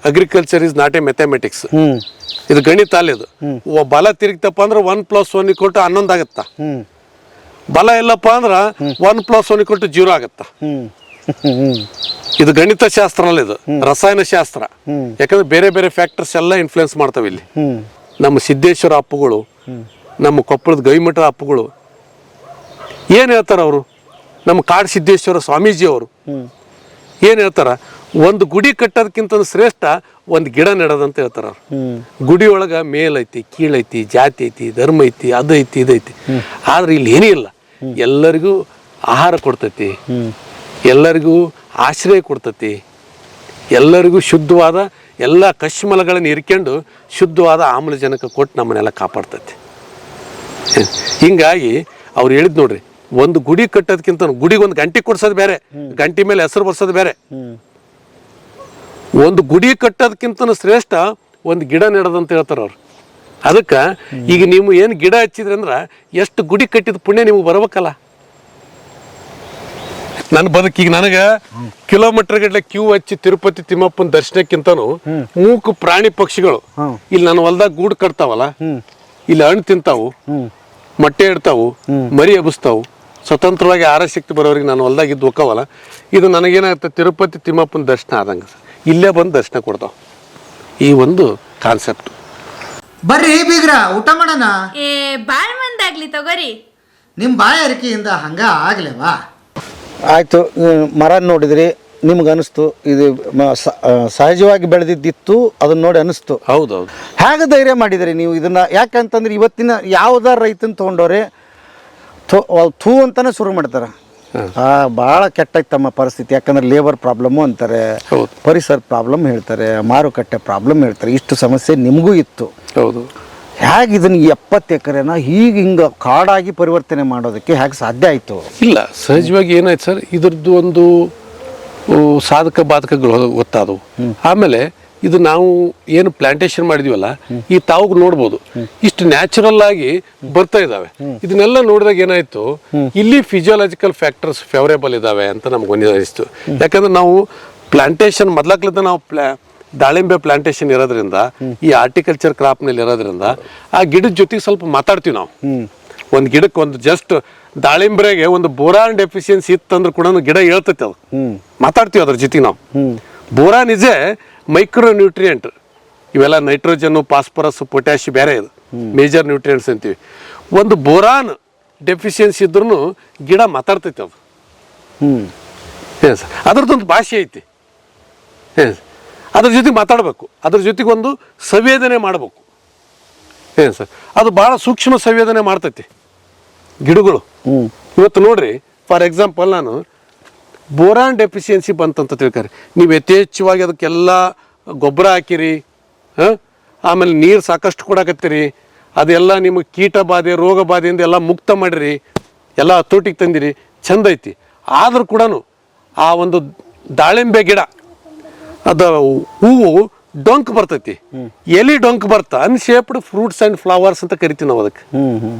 Agriculture is not A mathematics. ಇದು ಗಣಿತ ಅಲ್ಲ. ಇದು ಬಲ ತಿರುಗ್ತಪ್ಪ ಅಂದ್ರೆ 1+1 = 11 ಆಗತ್ತ. ಬಲ ಇಲ್ಲಪ್ಪ ಅಂದ್ರೆ 1+1 = 0 ಆಗತ್ತ. ಇದು ಗಣಿತ ಶಾಸ್ತ್ರ ಅಲ್ಲ, ಇದು ರಸಾಯನ ಶಾಸ್ತ್ರ. ಯಾಕಂದ್ರೆ ಬೇರೆ ಬೇರೆ ಫ್ಯಾಕ್ಟರ್ಸ್ ಎಲ್ಲ ಇನ್ಫ್ಲುಯೆನ್ಸ್ ಮಾಡ್ತಾವೆ ಇಲ್ಲಿ. ನಮ್ಮ ಸಿದ್ದೇಶ್ವರ ಅಪ್ಪುಗಳು, ನಮ್ಮ ಕೊಪ್ಪಳದ ಗವಿಮಠದ ಅಪ್ಪುಗಳು ಏನು ಹೇಳ್ತಾರ ಅವರು, ನಮ್ಮ ಕಾಡು ಸಿದ್ದೇಶ್ವರ ಸ್ವಾಮೀಜಿ ಅವರು ಏನು ಹೇಳ್ತಾರ, ಒಂದು ಗುಡಿ ಕಟ್ಟೋದಕ್ಕಿಂತ ಶ್ರೇಷ್ಠ ಒಂದು ಗಿಡ ನೆಡೋದಂತ ಹೇಳ್ತಾರ ಅವ್ರು. ಗುಡಿ ಒಳಗೆ ಮೇಲೈತಿ, ಕೀಳೈತಿ, ಜಾತಿ ಐತಿ, ಧರ್ಮ ಐತಿ, ಅದು ಐತಿ, ಇದೈತಿ. ಆದ್ರೆ ಇಲ್ಲಿ ಏನೂ ಇಲ್ಲ. ಎಲ್ಲರಿಗೂ ಆಹಾರ ಕೊಡ್ತೈತಿ, ಎಲ್ಲರಿಗೂ ಆಶ್ರಯ ಕೊಡ್ತೈತಿ, ಎಲ್ಲರಿಗೂ ಶುದ್ಧವಾದ ಎಲ್ಲ ಕಶ್ಮಲಗಳನ್ನು ಇರ್ಕೊಂಡು ಶುದ್ಧವಾದ ಆಮ್ಲಜನಕ ಕೊಟ್ಟು ನಮ್ಮನ್ನೆಲ್ಲ ಕಾಪಾಡ್ತೈತಿ. ಹಿಂಗಾಗಿ ಅವ್ರು ಹೇಳಿದ್ ನೋಡ್ರಿ, ಒಂದು ಗುಡಿ ಕಟ್ಟೋದಕ್ಕಿಂತ ಗುಡಿಗೆ ಒಂದು ಗಂಟೆ ಕೊಡ್ಸೋದು ಬೇರೆ, ಗಂಟೆ ಮೇಲೆ ಹೆಸರು ಬರ್ಸೋದು ಬೇರೆ. ಒಂದು ಗುಡಿ ಕಟ್ಟೋದಕ್ಕಿಂತ ಶ್ರೇಷ್ಠ ಒಂದು ಗಿಡ ನೆಡೋದಂತ ಹೇಳ್ತಾರ ಅವ್ರು. ಅದಕ್ಕೆ ಈಗ ನೀವು ಏನು ಗಿಡ ಹಚ್ಚಿದ್ರಿ ಅಂದ್ರೆ ಎಷ್ಟು ಗುಡಿ ಕಟ್ಟಿದ ಪುಣ್ಯ ನಿಮ್ಗೆ ಬರ್ಬೇಕಲ್ಲ. ನನ್ನ ಬದುಕಿಗೆ ನನಗೆ ಕಿಲೋಮೀಟರ್ ಗಟ್ಟಲೆ ಕ್ಯೂ ಹಚ್ಚಿ ತಿರುಪತಿ ತಿಮ್ಮಪ್ಪನ ದರ್ಶನಕ್ಕಿಂತನೂ ಮೂಕು ಪ್ರಾಣಿ ಪಕ್ಷಿಗಳು ಇಲ್ಲಿ ನನ್ನ ಹೊಲ್ದಾಗ ಗೂಡು ಕಟ್ತಾವಲ್ಲ, ಇಲ್ಲಿ ಹಣ್ಣು ತಿಂತಾವು, ಮೊಟ್ಟೆ ಇಡ್ತಾವು, ಮರಿ ಎಬ್ಬಿಸ್ತಾವು, ಸ್ವತಂತ್ರವಾಗಿ ಆರಶಕ್ತಿ ಬರೋರಿಗೆ ನಾನು ಹೊಲ್ದಾಗ ಇದ್ದು ಹೋಕ್ಕವಲ್ಲ, ಇದು ನನಗೇನಾಗುತ್ತೆ, ತಿರುಪತಿ ತಿಮ್ಮಪ್ಪನ ದರ್ಶನ ಆದಂಗೆ ಇಲ್ಲೇ ಬಂದು ದರ್ಶನ ಕೊಡ್ತಾವ. ಈ ಒಂದು ಕಾನ್ಸೆಪ್ಟ್. ಬರ್ರಿ ಬೀಗ್ರ, ಊಟ ಮಾಡೋಣ. ಬಾಳ್ ಮಂದಾಗ್ಲಿ ತಗೋರಿ. ನಿಮ್ಮ ಬಾಯ ಅರಿಕೆಯಿಂದ ಹಂಗ ಆಗ್ಲೇವಾ? ಆಯಿತು, ಮರ ನೋಡಿದ್ರಿ, ನಿಮ್ಗೆ ಅನಿಸ್ತು ಇದು ಸಹಜವಾಗಿ ಬೆಳೆದಿದ್ದಿತ್ತು, ಅದನ್ನ ನೋಡಿ ಅನಿಸ್ತು. ಹೌದೌದು. ಹೇಗೆ ಧೈರ್ಯ ಮಾಡಿದ್ರಿ ನೀವು ಇದನ್ನ? ಯಾಕಂತಂದ್ರೆ ಇವತ್ತಿನ ಯಾವುದಾರ ರೈತನ ತೊಗೊಂಡವ್ರೆ ಥೂ ಅಂತಾನೆ ಶುರು ಮಾಡ್ತಾರೆ. ಭಾಳ ಕೆಟ್ಟೈತೆ ತಮ್ಮ ಪರಿಸ್ಥಿತಿ. ಯಾಕಂದ್ರೆ ಲೇಬರ್ ಪ್ರಾಬ್ಲಮ್ಮು ಅಂತಾರೆ, ಪರಿಸರ ಪ್ರಾಬ್ಲಮ್ ಹೇಳ್ತಾರೆ, ಮಾರುಕಟ್ಟೆ ಪ್ರಾಬ್ಲಮ್ ಹೇಳ್ತಾರೆ. ಇಷ್ಟು ಸಮಸ್ಯೆ ನಿಮಗೂ ಇತ್ತು. ಹೌದು. ಹೇಗೆ ಇದನ್ನು 70 ಎಕರೆನ ಹಿಂಗೆ ಕಾಡಾಗಿ ಪರಿವರ್ತನೆ ಮಾಡೋದಕ್ಕೆ ಹೇಗೆ ಸಾಧ್ಯ ಆಯಿತು? ಇಲ್ಲ, ಸಹಜವಾಗಿ ಏನಾಯ್ತು ಸರ್, ಇದ್ರದ್ದು ಒಂದು ಸಾಧಕ ಬಾಧಕಗಳು ಗೊತ್ತಾದವು. ಆಮೇಲೆ ಇದು ನಾವು ಏನು ಪ್ಲಾಂಟೇಶನ್ ಮಾಡಿದೀವಲ್ಲ, ಈ ತಾವು ನೋಡ್ಬೋದು ಇಷ್ಟು ನ್ಯಾಚುರಲ್ ಆಗಿ ಬರ್ತಾ ಇದಾವೆ. ಇದನ್ನೆಲ್ಲ ನೋಡಿದಾಗ ಏನಾಯ್ತು, ಇಲ್ಲಿ ಫಿಸಿಯೋಲಾಜಿಕಲ್ ಫ್ಯಾಕ್ಟರ್ಸ್ ಫೇವರೇಬಲ್ ಇದಾವೆ ಅಂತ ನಮ್ಗೆ ಅನಿಸ್ತು. ಯಾಕಂದ್ರೆ ನಾವು ಪ್ಲಾಂಟೇಶನ್ ಮೊದ್ಲಾಗ್ಲಿಂದ ನಾವು ದಾಳಿಂಬೆ ಪ್ಲಾಂಟೇಶನ್ ಇರೋದ್ರಿಂದ, ಈ ಆರ್ಟಿಕಲ್ಚರ್ ಕ್ರಾಪ್ನಲ್ಲಿ ಇರೋದ್ರಿಂದ ಆ ಗಿಡದ ಜೊತೆಗೆ ಸ್ವಲ್ಪ ಮಾತಾಡ್ತೀವಿ ನಾವು. ಒಂದು ಗಿಡಕ್ಕೆ ಒಂದು ಜಸ್ಟ್ ದಾಳಿಂಬ್ರೆಗೆ ಒಂದು ಬೋರಾನ್ ಡೆಫಿಷಿಯನ್ಸಿ ಇತ್ತಂದ್ರೆ ಕೂಡ ಗಿಡ ಹೇಳ್ತೈತೆ, ಅದು ಮಾತಾಡ್ತೀವಿ ಅದ್ರ ಜೊತೆಗೆ ನಾವು. Boron is A micro nutrient. ಇವೆಲ್ಲ ನೈಟ್ರೋಜನ್, ಫಾಸ್ಫರಸ್, ಪೊಟ್ಯಾಶ್ ಬೇರೆ ಇದು ಮೇಜರ್ ನ್ಯೂಟ್ರಿಯೆಂಟ್ಸ್ ಅಂತೀವಿ. ಒಂದು ಬೋರಾನ್ ಡೆಫಿಷಿಯನ್ಸಿ ಇದ್ರೂ ಗಿಡ ಮಾತಾಡ್ತೈತೆ ಅದು. ಅದ್ರದ್ದೊಂದು ಭಾಷೆ ಐತಿ. ಅದ್ರ ಜೊತೆಗೆ ಮಾತಾಡಬೇಕು, ಅದ್ರ ಜೊತೆಗೆ ಒಂದು ಸಂವೇದನೆ ಮಾಡಬೇಕು. ಏನು ಸರ್, ಅದು ಭಾಳ ಸೂಕ್ಷ್ಮ ಸಂವೇದನೆ ಮಾಡ್ತೈತಿ ಗಿಡಗಳು. ಇವತ್ತು ನೋಡ್ರಿ, ಫಾರ್ ಎಕ್ಸಾಂಪಲ್, ನಾನು ಬೋರಾನ್ ಡೆಫಿಷಿಯನ್ಸಿ ಬಂತಂತ ತಿಳ್ಕೊರಿ, ನೀವು ಯಥೇಚ್ಛವಾಗಿ ಅದಕ್ಕೆಲ್ಲ ಗೊಬ್ಬರ ಹಾಕಿರಿ, ಆಮೇಲೆ ನೀರು ಸಾಕಷ್ಟು ಕೊಡಾಕತ್ತೀರಿ, ಅದೆಲ್ಲ ನಿಮಗೆ ಕೀಟ ಬಾಧೆ, ರೋಗ ಬಾಧೆಯಿಂದ ಎಲ್ಲ ಮುಕ್ತ ಮಾಡಿರಿ, ಎಲ್ಲ ಹತೋಟಿಗೆ ತಂದಿರಿ, ಚಂದ ಐತಿ. ಆದರೂ ಕೂಡ ಆ ಒಂದು ದಾಳಿಂಬೆ ಗಿಡ ಅದು ಹೂವು ಡೊಂಕ್ ಬರ್ತೈತಿ, ಎಲಿ ಡೊಂಕ್ ಬರ್ತಾ ಅನ್ಶೇಪ್ಡ್ ಫ್ರೂಟ್ಸ್ ಆ್ಯಂಡ್ ಫ್ಲವರ್ಸ್ ಅಂತ ಕರಿತೀವಿ ನಾವು ಅದಕ್ಕೆ.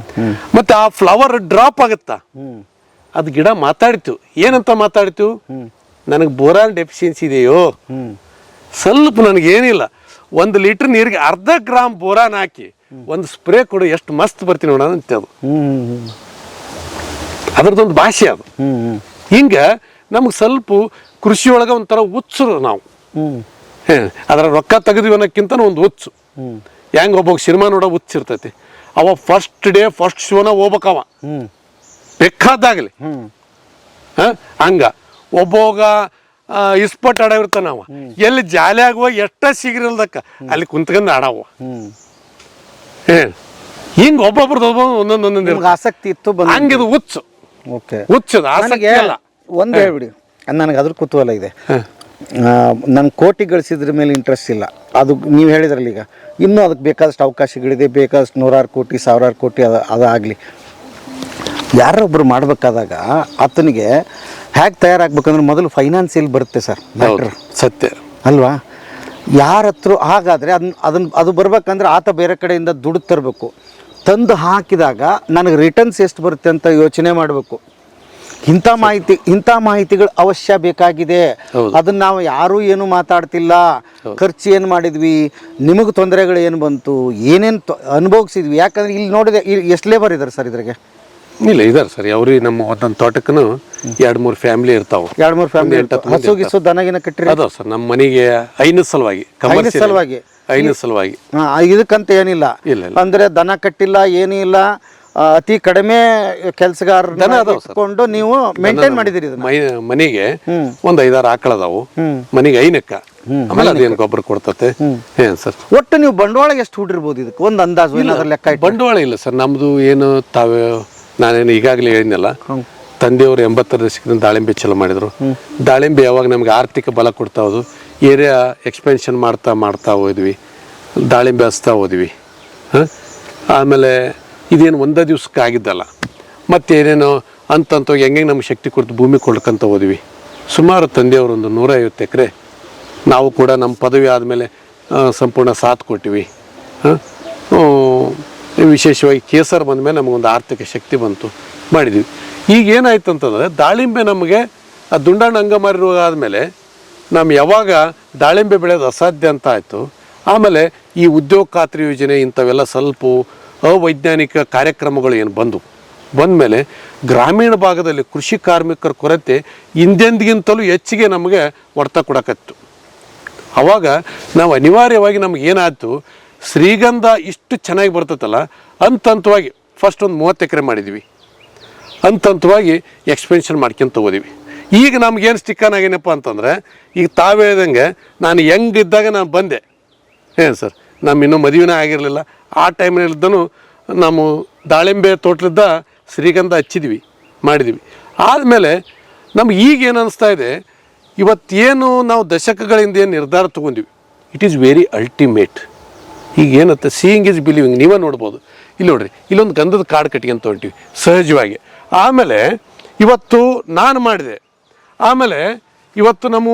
ಮತ್ತೆ ಆ ಫ್ಲವರ್ ಡ್ರಾಪ್ ಆಗುತ್ತಾ, ಅದು ಗಿಡ ಮಾತಾಡ್ತೀವಿ. ಏನಂತ ಮಾತಾಡ್ತೀವಿ, ನನಗೆ ಬೋರಾನ್ ಡೆಫಿಷಿಯನ್ಸಿ ಇದೆಯೋ, ಸ್ವಲ್ಪ ನನಗೇನಿಲ್ಲ, 1 ಲೀಟ್ರ್ ನೀರಿಗೆ 1/2 ಗ್ರಾಮ್ ಬೋರಾನ್ ಹಾಕಿ ಒಂದು ಸ್ಪ್ರೇ ಕೊಡು, ಎಷ್ಟು ಮಸ್ತ್ ಬರ್ತೀನಿ ನೋಡೋಣ ಅಂತ. ಅದು ಅದ್ರದ್ದೊಂದು ಭಾಷೆ ಅದು. ಹಿಂಗೆ ನಮ್ಗೆ ಸ್ವಲ್ಪ ಕೃಷಿಯೊಳಗೆ ಒಂಥರ ಹುಚ್ಚರು ನಾವು. ಅದರ ರೊಕ್ಕ ತೆಗೆದ್ವಿ ಅನ್ನೋಕ್ಕಿಂತ ಒಂದು ಹುಚ್ಚು. ಹೆಂಗೆ ಒಬ್ಬ ಸಿನಿಮಾ ನೋಡೋ ಹುಚ್ಚಿರ್ತೈತಿ, ಅವ ಫಸ್ಟ್ ಡೇ ಫಸ್ಟ್ ಶೋನ ಹೋಗ್ಬೇಕವ ಬೇಕಾದಾಗಲಿ. ಹಂಗ ಒಬ್ಬವಾಗ ಇಸ್ಪಟ್ ಆಡವಿರ್ತಾನ, ಅವ ಎಲ್ಲಿ ಜಾಲಿ ಆಗುವ ಎಷ್ಟ ಸಿಗಿರಲ್ದಕ್ಕ ಅಲ್ಲಿ ಕುಂತ್ಕೊಂಡು ಆಡವ. ಹಿಂಗ ಒಬ್ಬೊಬ್ರದ್ದು ಒಂದೊಂದೊಂದೊಂದು ಆಸಕ್ತಿ ಇತ್ತು, ಹಂಗಿದು ಹುಚ್ಚು. ಹುಚ್ಚದ ಆಸಕ್ತಿ ಅಲ್ಲ. ಒಂದು ಹೇಳ್ಬಿಡಿ, ನನಗೆ ಅದ್ರ ಕುತೂಹಲ ಇದೆ. ನನ್ನ ಕೋಟಿ ಗಳಿಸಿದ್ರ ಮೇಲೆ ಇಂಟ್ರೆಸ್ಟ್ ಇಲ್ಲ. ಅದು ನೀವು ಹೇಳಿದ್ರಲ್ಲ, ಈಗ ಇನ್ನೂ ಅದಕ್ಕೆ ಬೇಕಾದಷ್ಟು ಅವಕಾಶಗಳಿದೆ, ಬೇಕಾದಷ್ಟು 100 ಕೋಟಿ 1000 ಕೋಟಿ ಅದಾಗಲಿ. ಯಾರೊಬ್ಬರು ಮಾಡಬೇಕಾದಾಗ ಆತನಿಗೆ ಹೇಗೆ ತಯಾರಾಗಬೇಕಂದ್ರೆ ಮೊದಲು ಫೈನಾನ್ಸಿಯಲ್ ಬರುತ್ತೆ ಸರ್, ಮ್ಯಾಟ್ರ್ ಸತ್ಯ ಅಲ್ವಾ? ಯಾರ ಹತ್ರ ಹಾಗಾದರೆ ಅದು ಬರ್ಬೇಕಂದ್ರೆ ಆತ ಬೇರೆ ಕಡೆಯಿಂದ ದುಡ್ಡು ತರಬೇಕು. ತಂದು ಹಾಕಿದಾಗ ನನಗೆ ರಿಟರ್ನ್ಸ್ ಎಷ್ಟು ಬರುತ್ತೆ ಅಂತ ಯೋಚನೆ ಮಾಡಬೇಕು. ಇಂಥ ಮಾಹಿತಿಗಳು ಅವಶ್ಯ ಬೇಕಾಗಿದೆ. ಅದನ್ನ ನಾವು ಯಾರೂ ಏನು ಮಾತಾಡ್ತಿಲ್ಲ. ಖರ್ಚು ಏನು ಮಾಡಿದ್ವಿ, ನಿಮಗೆ ತೊಂದರೆಗಳು ಏನು ಬಂತು, ಏನೇನು ಅನುಭವಿಸಿದ್ವಿ. ಯಾಕಂದ್ರೆ ಇಲ್ಲಿ ನೋಡಿದೆ ಎಷ್ಟು ಲೇಬರ್ ಇದ್ದಾರೆ ಸರ್ ಇದ್ರಾಗೆ? ಇಲ್ಲ ಇದಾರೆ ಸರ್, ಅವ್ರಿಗೆ ನಮ್ಮ ಒಂದೊಂದು ತೋಟಕ್ಕೂ 2-3 ಫ್ಯಾಮಿಲಿ ಇರ್ತಾವೆ. 2-3 ಫ್ಯಾಮಿಲಿ ಹಸು ಗಿಸು ದನಗಿನ ಕಟ್ಟಿರಿ ಅದಾವ ಸರ್ ನಮ್ಮ ಮನೆಗೆ ಐನದ ಸಲುವಾಗಿ ಇದಕ್ಕಂತ ಏನಿಲ್ಲ. ಅಂದ್ರೆ ದನ ಕಟ್ಟಿಲ್ಲ, ಏನೂ ಇಲ್ಲ. ಅತಿ ಕಡಿಮೆ ಕೆಲಸಗಾರನ ಇಟ್ಕೊಂಡು ನೀವು ಮೇಂಟೈನ್ ಮಾಡಿದಿರಿ. ಮನೆಗೆ ಒಂದ್ 5-6 ಆಕಳ ಅದಾವು, ಮನೆಗೆ 5 ಆಮೇಲೆ ಅದೇನು ಗೊಬ್ಬರ ಕೊಡ್ತತೆ. ಏನ್ ಸರ್ ಒಟ್ಟು ನೀವು ಬಂಡವಾಳ ಎಷ್ಟು ಹೂಡಿರ್ಬೋದು ಇದಕ್ಕೆ ಒಂದು ಅಂದಾಜು ಏನಾದ್ರು ಲೆಕ್ಕ? ಬಂಡವಾಳ ಇಲ್ಲ ಸರ್ ನಮ್ದು. ಏನು ತಾವೇ ನಾನೇನು ಈಗಾಗಲೇ ಹೇಳಿದ್ನಲ್ಲ, ತಂದೆಯವರು 80ರ ದಶಕದಿಂದ ದಾಳಿಂಬೆ ಚಲೋ ಮಾಡಿದ್ರು. ದಾಳಿಂಬೆ ಯಾವಾಗ ನಮ್ಗೆ ಆರ್ಥಿಕ ಬಲ ಕೊಡ್ತಾ ಹೋದು, ಏರಿಯಾ ಎಕ್ಸ್ಪೆನ್ಷನ್ ಮಾಡ್ತಾ ಹೋದ್ವಿ, ದಾಳಿಂಬೆ ಹಚ್ತಾ ಹೋದ್ವಿ. ಆಮೇಲೆ ಇದೇನು ಒಂದೇ ದಿವ್ಸಕ್ಕೆ ಆಗಿದ್ದಲ್ಲ, ಮತ್ತೇನೇನೋ ಅಂತಂತೋಗಿ ಹೆಂಗೆ ನಮ್ಗೆ ಶಕ್ತಿ ಕೊಡ್ತು ಭೂಮಿ ಕೊಡ್ಕಂತ ಹೋದ್ವಿ. ಸುಮಾರು ತಂದೆಯವರು ಒಂದು 150 ಎಕರೆ, ನಾವು ಕೂಡ ನಮ್ಮ ಪದವಿ ಆದಮೇಲೆ ಸಂಪೂರ್ಣ ಸಾಥ್ ಕೊಟ್ಟಿವಿ. ವಿಶೇಷವಾಗಿ ಕೇಸರ್ ಬಂದಮೇಲೆ ನಮಗೊಂದು ಆರ್ಥಿಕ ಶಕ್ತಿ ಬಂತು, ಮಾಡಿದ್ವಿ. ಈಗ ಏನಾಯ್ತು ಅಂತಂದರೆ ದಾಳಿಂಬೆ ನಮಗೆ ಆ ದುಂಡಾಣ ಅಂಗಮಾರಿ ರೋಗ ಆದಮೇಲೆ ನಮ್ಮ ಯಾವಾಗ ದಾಳಿಂಬೆ ಬೆಳೆಯೋದು ಅಸಾಧ್ಯ ಅಂತ ಆಯಿತು. ಆಮೇಲೆ ಈ ಉದ್ಯೋಗ ಖಾತ್ರಿ ಯೋಜನೆ ಇಂಥವೆಲ್ಲ ಸ್ವಲ್ಪ ಅವೈಜ್ಞಾನಿಕ ಕಾರ್ಯಕ್ರಮಗಳು ಏನು ಬಂದಮೇಲೆ ಗ್ರಾಮೀಣ ಭಾಗದಲ್ಲಿ ಕೃಷಿ ಕಾರ್ಮಿಕರ ಕೊರತೆ ಹಿಂದೆಂದಿಗಿಂತಲೂ ಹೆಚ್ಚಿಗೆ ನಮಗೆ ಹೊಡೆತ ಕೊಡಕತ್ತು. ಆವಾಗ ನಾವು ಅನಿವಾರ್ಯವಾಗಿ ನಮ್ಗೆ ಏನಾಯ್ತು, ಶ್ರೀಗಂಧ ಇಷ್ಟು ಚೆನ್ನಾಗಿ ಬರ್ತೈತಲ್ಲ, ಹಂತವಾಗಿ ಫಸ್ಟ್ ಒಂದು 30 ಎಕರೆ ಮಾಡಿದ್ವಿ, ಹಂತವಾಗಿ ಎಕ್ಸ್ಪೆನ್ಷನ್ ಮಾಡ್ಕೊಂತ ಹೋದಿವಿ. ಈಗ ನಮ್ಗೇನು ಸ್ಟಿಕ್ಕನ್ ಆಗೇನಪ್ಪ ಅಂತಂದರೆ, ಈಗ ತಾವು ಹೇಳ್ದಂಗೆ ನಾನು ಹೆಂಗಿದ್ದಾಗ ನಾನು ಬಂದೆ. ಏನು ಸರ್, ನಮ್ಮ ಇನ್ನೂ ಮದುವೆನೇ ಆಗಿರಲಿಲ್ಲ. ಆ ಟೈಮ್ನಲ್ಲಿದ್ದನು ನಾವು ದಾಳಿಂಬೆ ತೋಟದ ಶ್ರೀಗಂಧ ಹಚ್ಚಿದ್ವಿ, ಮಾಡಿದ್ವಿ. ಆದಮೇಲೆ ನಮ್ಗೆ ಈಗೇನು ಅನ್ನಿಸ್ತಾ ಇದೆ, ಇವತ್ತೇನು ನಾವು ದಶಕಗಳಿಂದ ಏನು ನಿರ್ಧಾರ ತೊಗೊಂಡಿವಿ, ಇಟ್ ಈಸ್ ವೆರಿ ಅಲ್ಟಿಮೇಟ್. ಈಗ ಏನತ್ತೆ, ಸೀಯಿಂಗ್ ಈಸ್ ಬಿಲೀವಿಂಗ್. ನೀವೇ ನೋಡ್ಬೋದು, ಇಲ್ಲಿ ನೋಡ್ರಿ, ಇಲ್ಲೊಂದು ಗಂಧದ ಕಾಡು ಕಟ್ಕೊಂತ ಹೊಂಟಿವಿ ಸಹಜವಾಗಿ. ಆಮೇಲೆ ಇವತ್ತು ನಾನು ಮಾಡಿದೆ, ಆಮೇಲೆ ಇವತ್ತು ನಮ್ಮ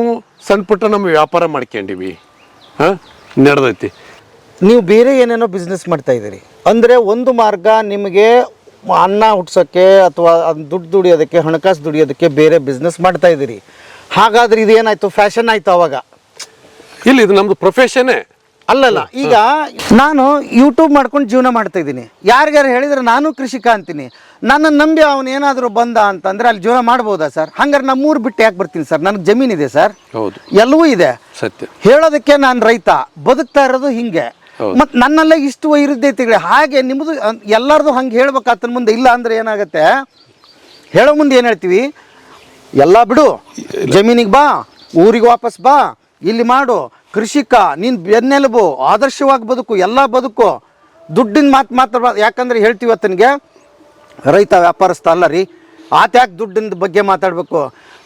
ಸಣ್ಣ ಪುಟ್ಟ ನಮ್ಮ ವ್ಯಾಪಾರ ಮಾಡ್ಕೊಂಡಿವಿ, ನಡೆದೈತಿ. ನೀವು ಬೇರೆ ಏನೇನೋ ಬಿಸ್ನೆಸ್ ಮಾಡ್ತಾ ಇದ್ದೀರಿ ಅಂದರೆ ಒಂದು ಮಾರ್ಗ ನಿಮಗೆ ಅನ್ನ ಹುಟ್ಸೋಕ್ಕೆ ಅಥವಾ ದುಡ್ಡು ದುಡಿಯೋದಕ್ಕೆ, ಹಣಕಾಸು ದುಡಿಯೋದಕ್ಕೆ ಬೇರೆ ಬಿಸ್ನೆಸ್ ಮಾಡ್ತಾ ಇದ್ದೀರಿ. ಹಾಗಾದ್ರೆ ಇದೇನಾಯ್ತು, ಫ್ಯಾಷನ್ ಆಯ್ತು ಅವಾಗ? ಇಲ್ಲ, ಇದು ನಮ್ಮದು ಪ್ರೊಫೆಷನ್ನೇ. ಅಲ್ಲಲ್ಲ, ಈಗ ನಾನು ಯೂಟ್ಯೂಬ್ ಮಾಡ್ಕೊಂಡು ಜೀವನ ಮಾಡ್ತಾ ಇದ್ದೀನಿ. ಯಾರಿಗಾರು ಹೇಳಿದ್ರೆ ನಾನು ಕೃಷಿಕ ಅಂತೀನಿ. ನನ್ನನ್ನು ನಂಬಿ ಅವನು ಏನಾದರೂ ಬಂದ ಅಂತಂದ್ರೆ ಅಲ್ಲಿ ಜೀವನ ಮಾಡ್ಬೋದಾ ಸರ್? ಹಂಗಾರೆ ನಮ್ಮೂರು ಬಿಟ್ಟು ಯಾಕೆ ಬರ್ತೀನಿ ಸರ್? ನನಗೆ ಜಮೀನಿದೆ ಸರ್, ಹೌದು, ಎಲ್ಲವೂ ಇದೆ. ಸತ್ಯ ಹೇಳೋದಕ್ಕೆ ನಾನು ರೈತ, ಬದುಕ್ತಾ ಇರೋದು ಹಿಂಗೆ. ಮತ್ತು ನನ್ನಲ್ಲೇ ಇಷ್ಟು ವೈರುಧ್ಯತೆಗಳು. ಹಾಗೆ ನಿಮ್ಮದು ಎಲ್ಲರದು ಹಂಗೆ ಹೇಳ್ಬೇಕು ಆತನ ಮುಂದೆ. ಇಲ್ಲ ಅಂದರೆ ಏನಾಗುತ್ತೆ, ಹೇಳೋ ಮುಂದೆ ಏನು ಹೇಳ್ತೀವಿ, ಎಲ್ಲ ಬಿಡು, ಜಮೀನಿಗೆ ಬಾ, ಊರಿಗೆ ವಾಪಸ್ ಬಾ, ಇಲ್ಲಿ ಮಾಡು, ಕೃಷಿಕ ನೀನು ಬೆನ್ನೆಲುಬು, ಆದರ್ಶವಾಗಿ ಬದುಕು, ಎಲ್ಲ ಬದುಕು, ದುಡ್ಡಿನ ಮಾತಾಡ್ಬಾರ್ದು. ಯಾಕಂದ್ರೆ ಹೇಳ್ತೀವಿ ಆತನಿಗೆ, ರೈತ ವ್ಯಾಪಾರಸ್ಥ ಅಲ್ಲ ರೀ, ಆತ ಯಾಕೆ ದುಡ್ಡಿನ ಬಗ್ಗೆ ಮಾತಾಡಬೇಕು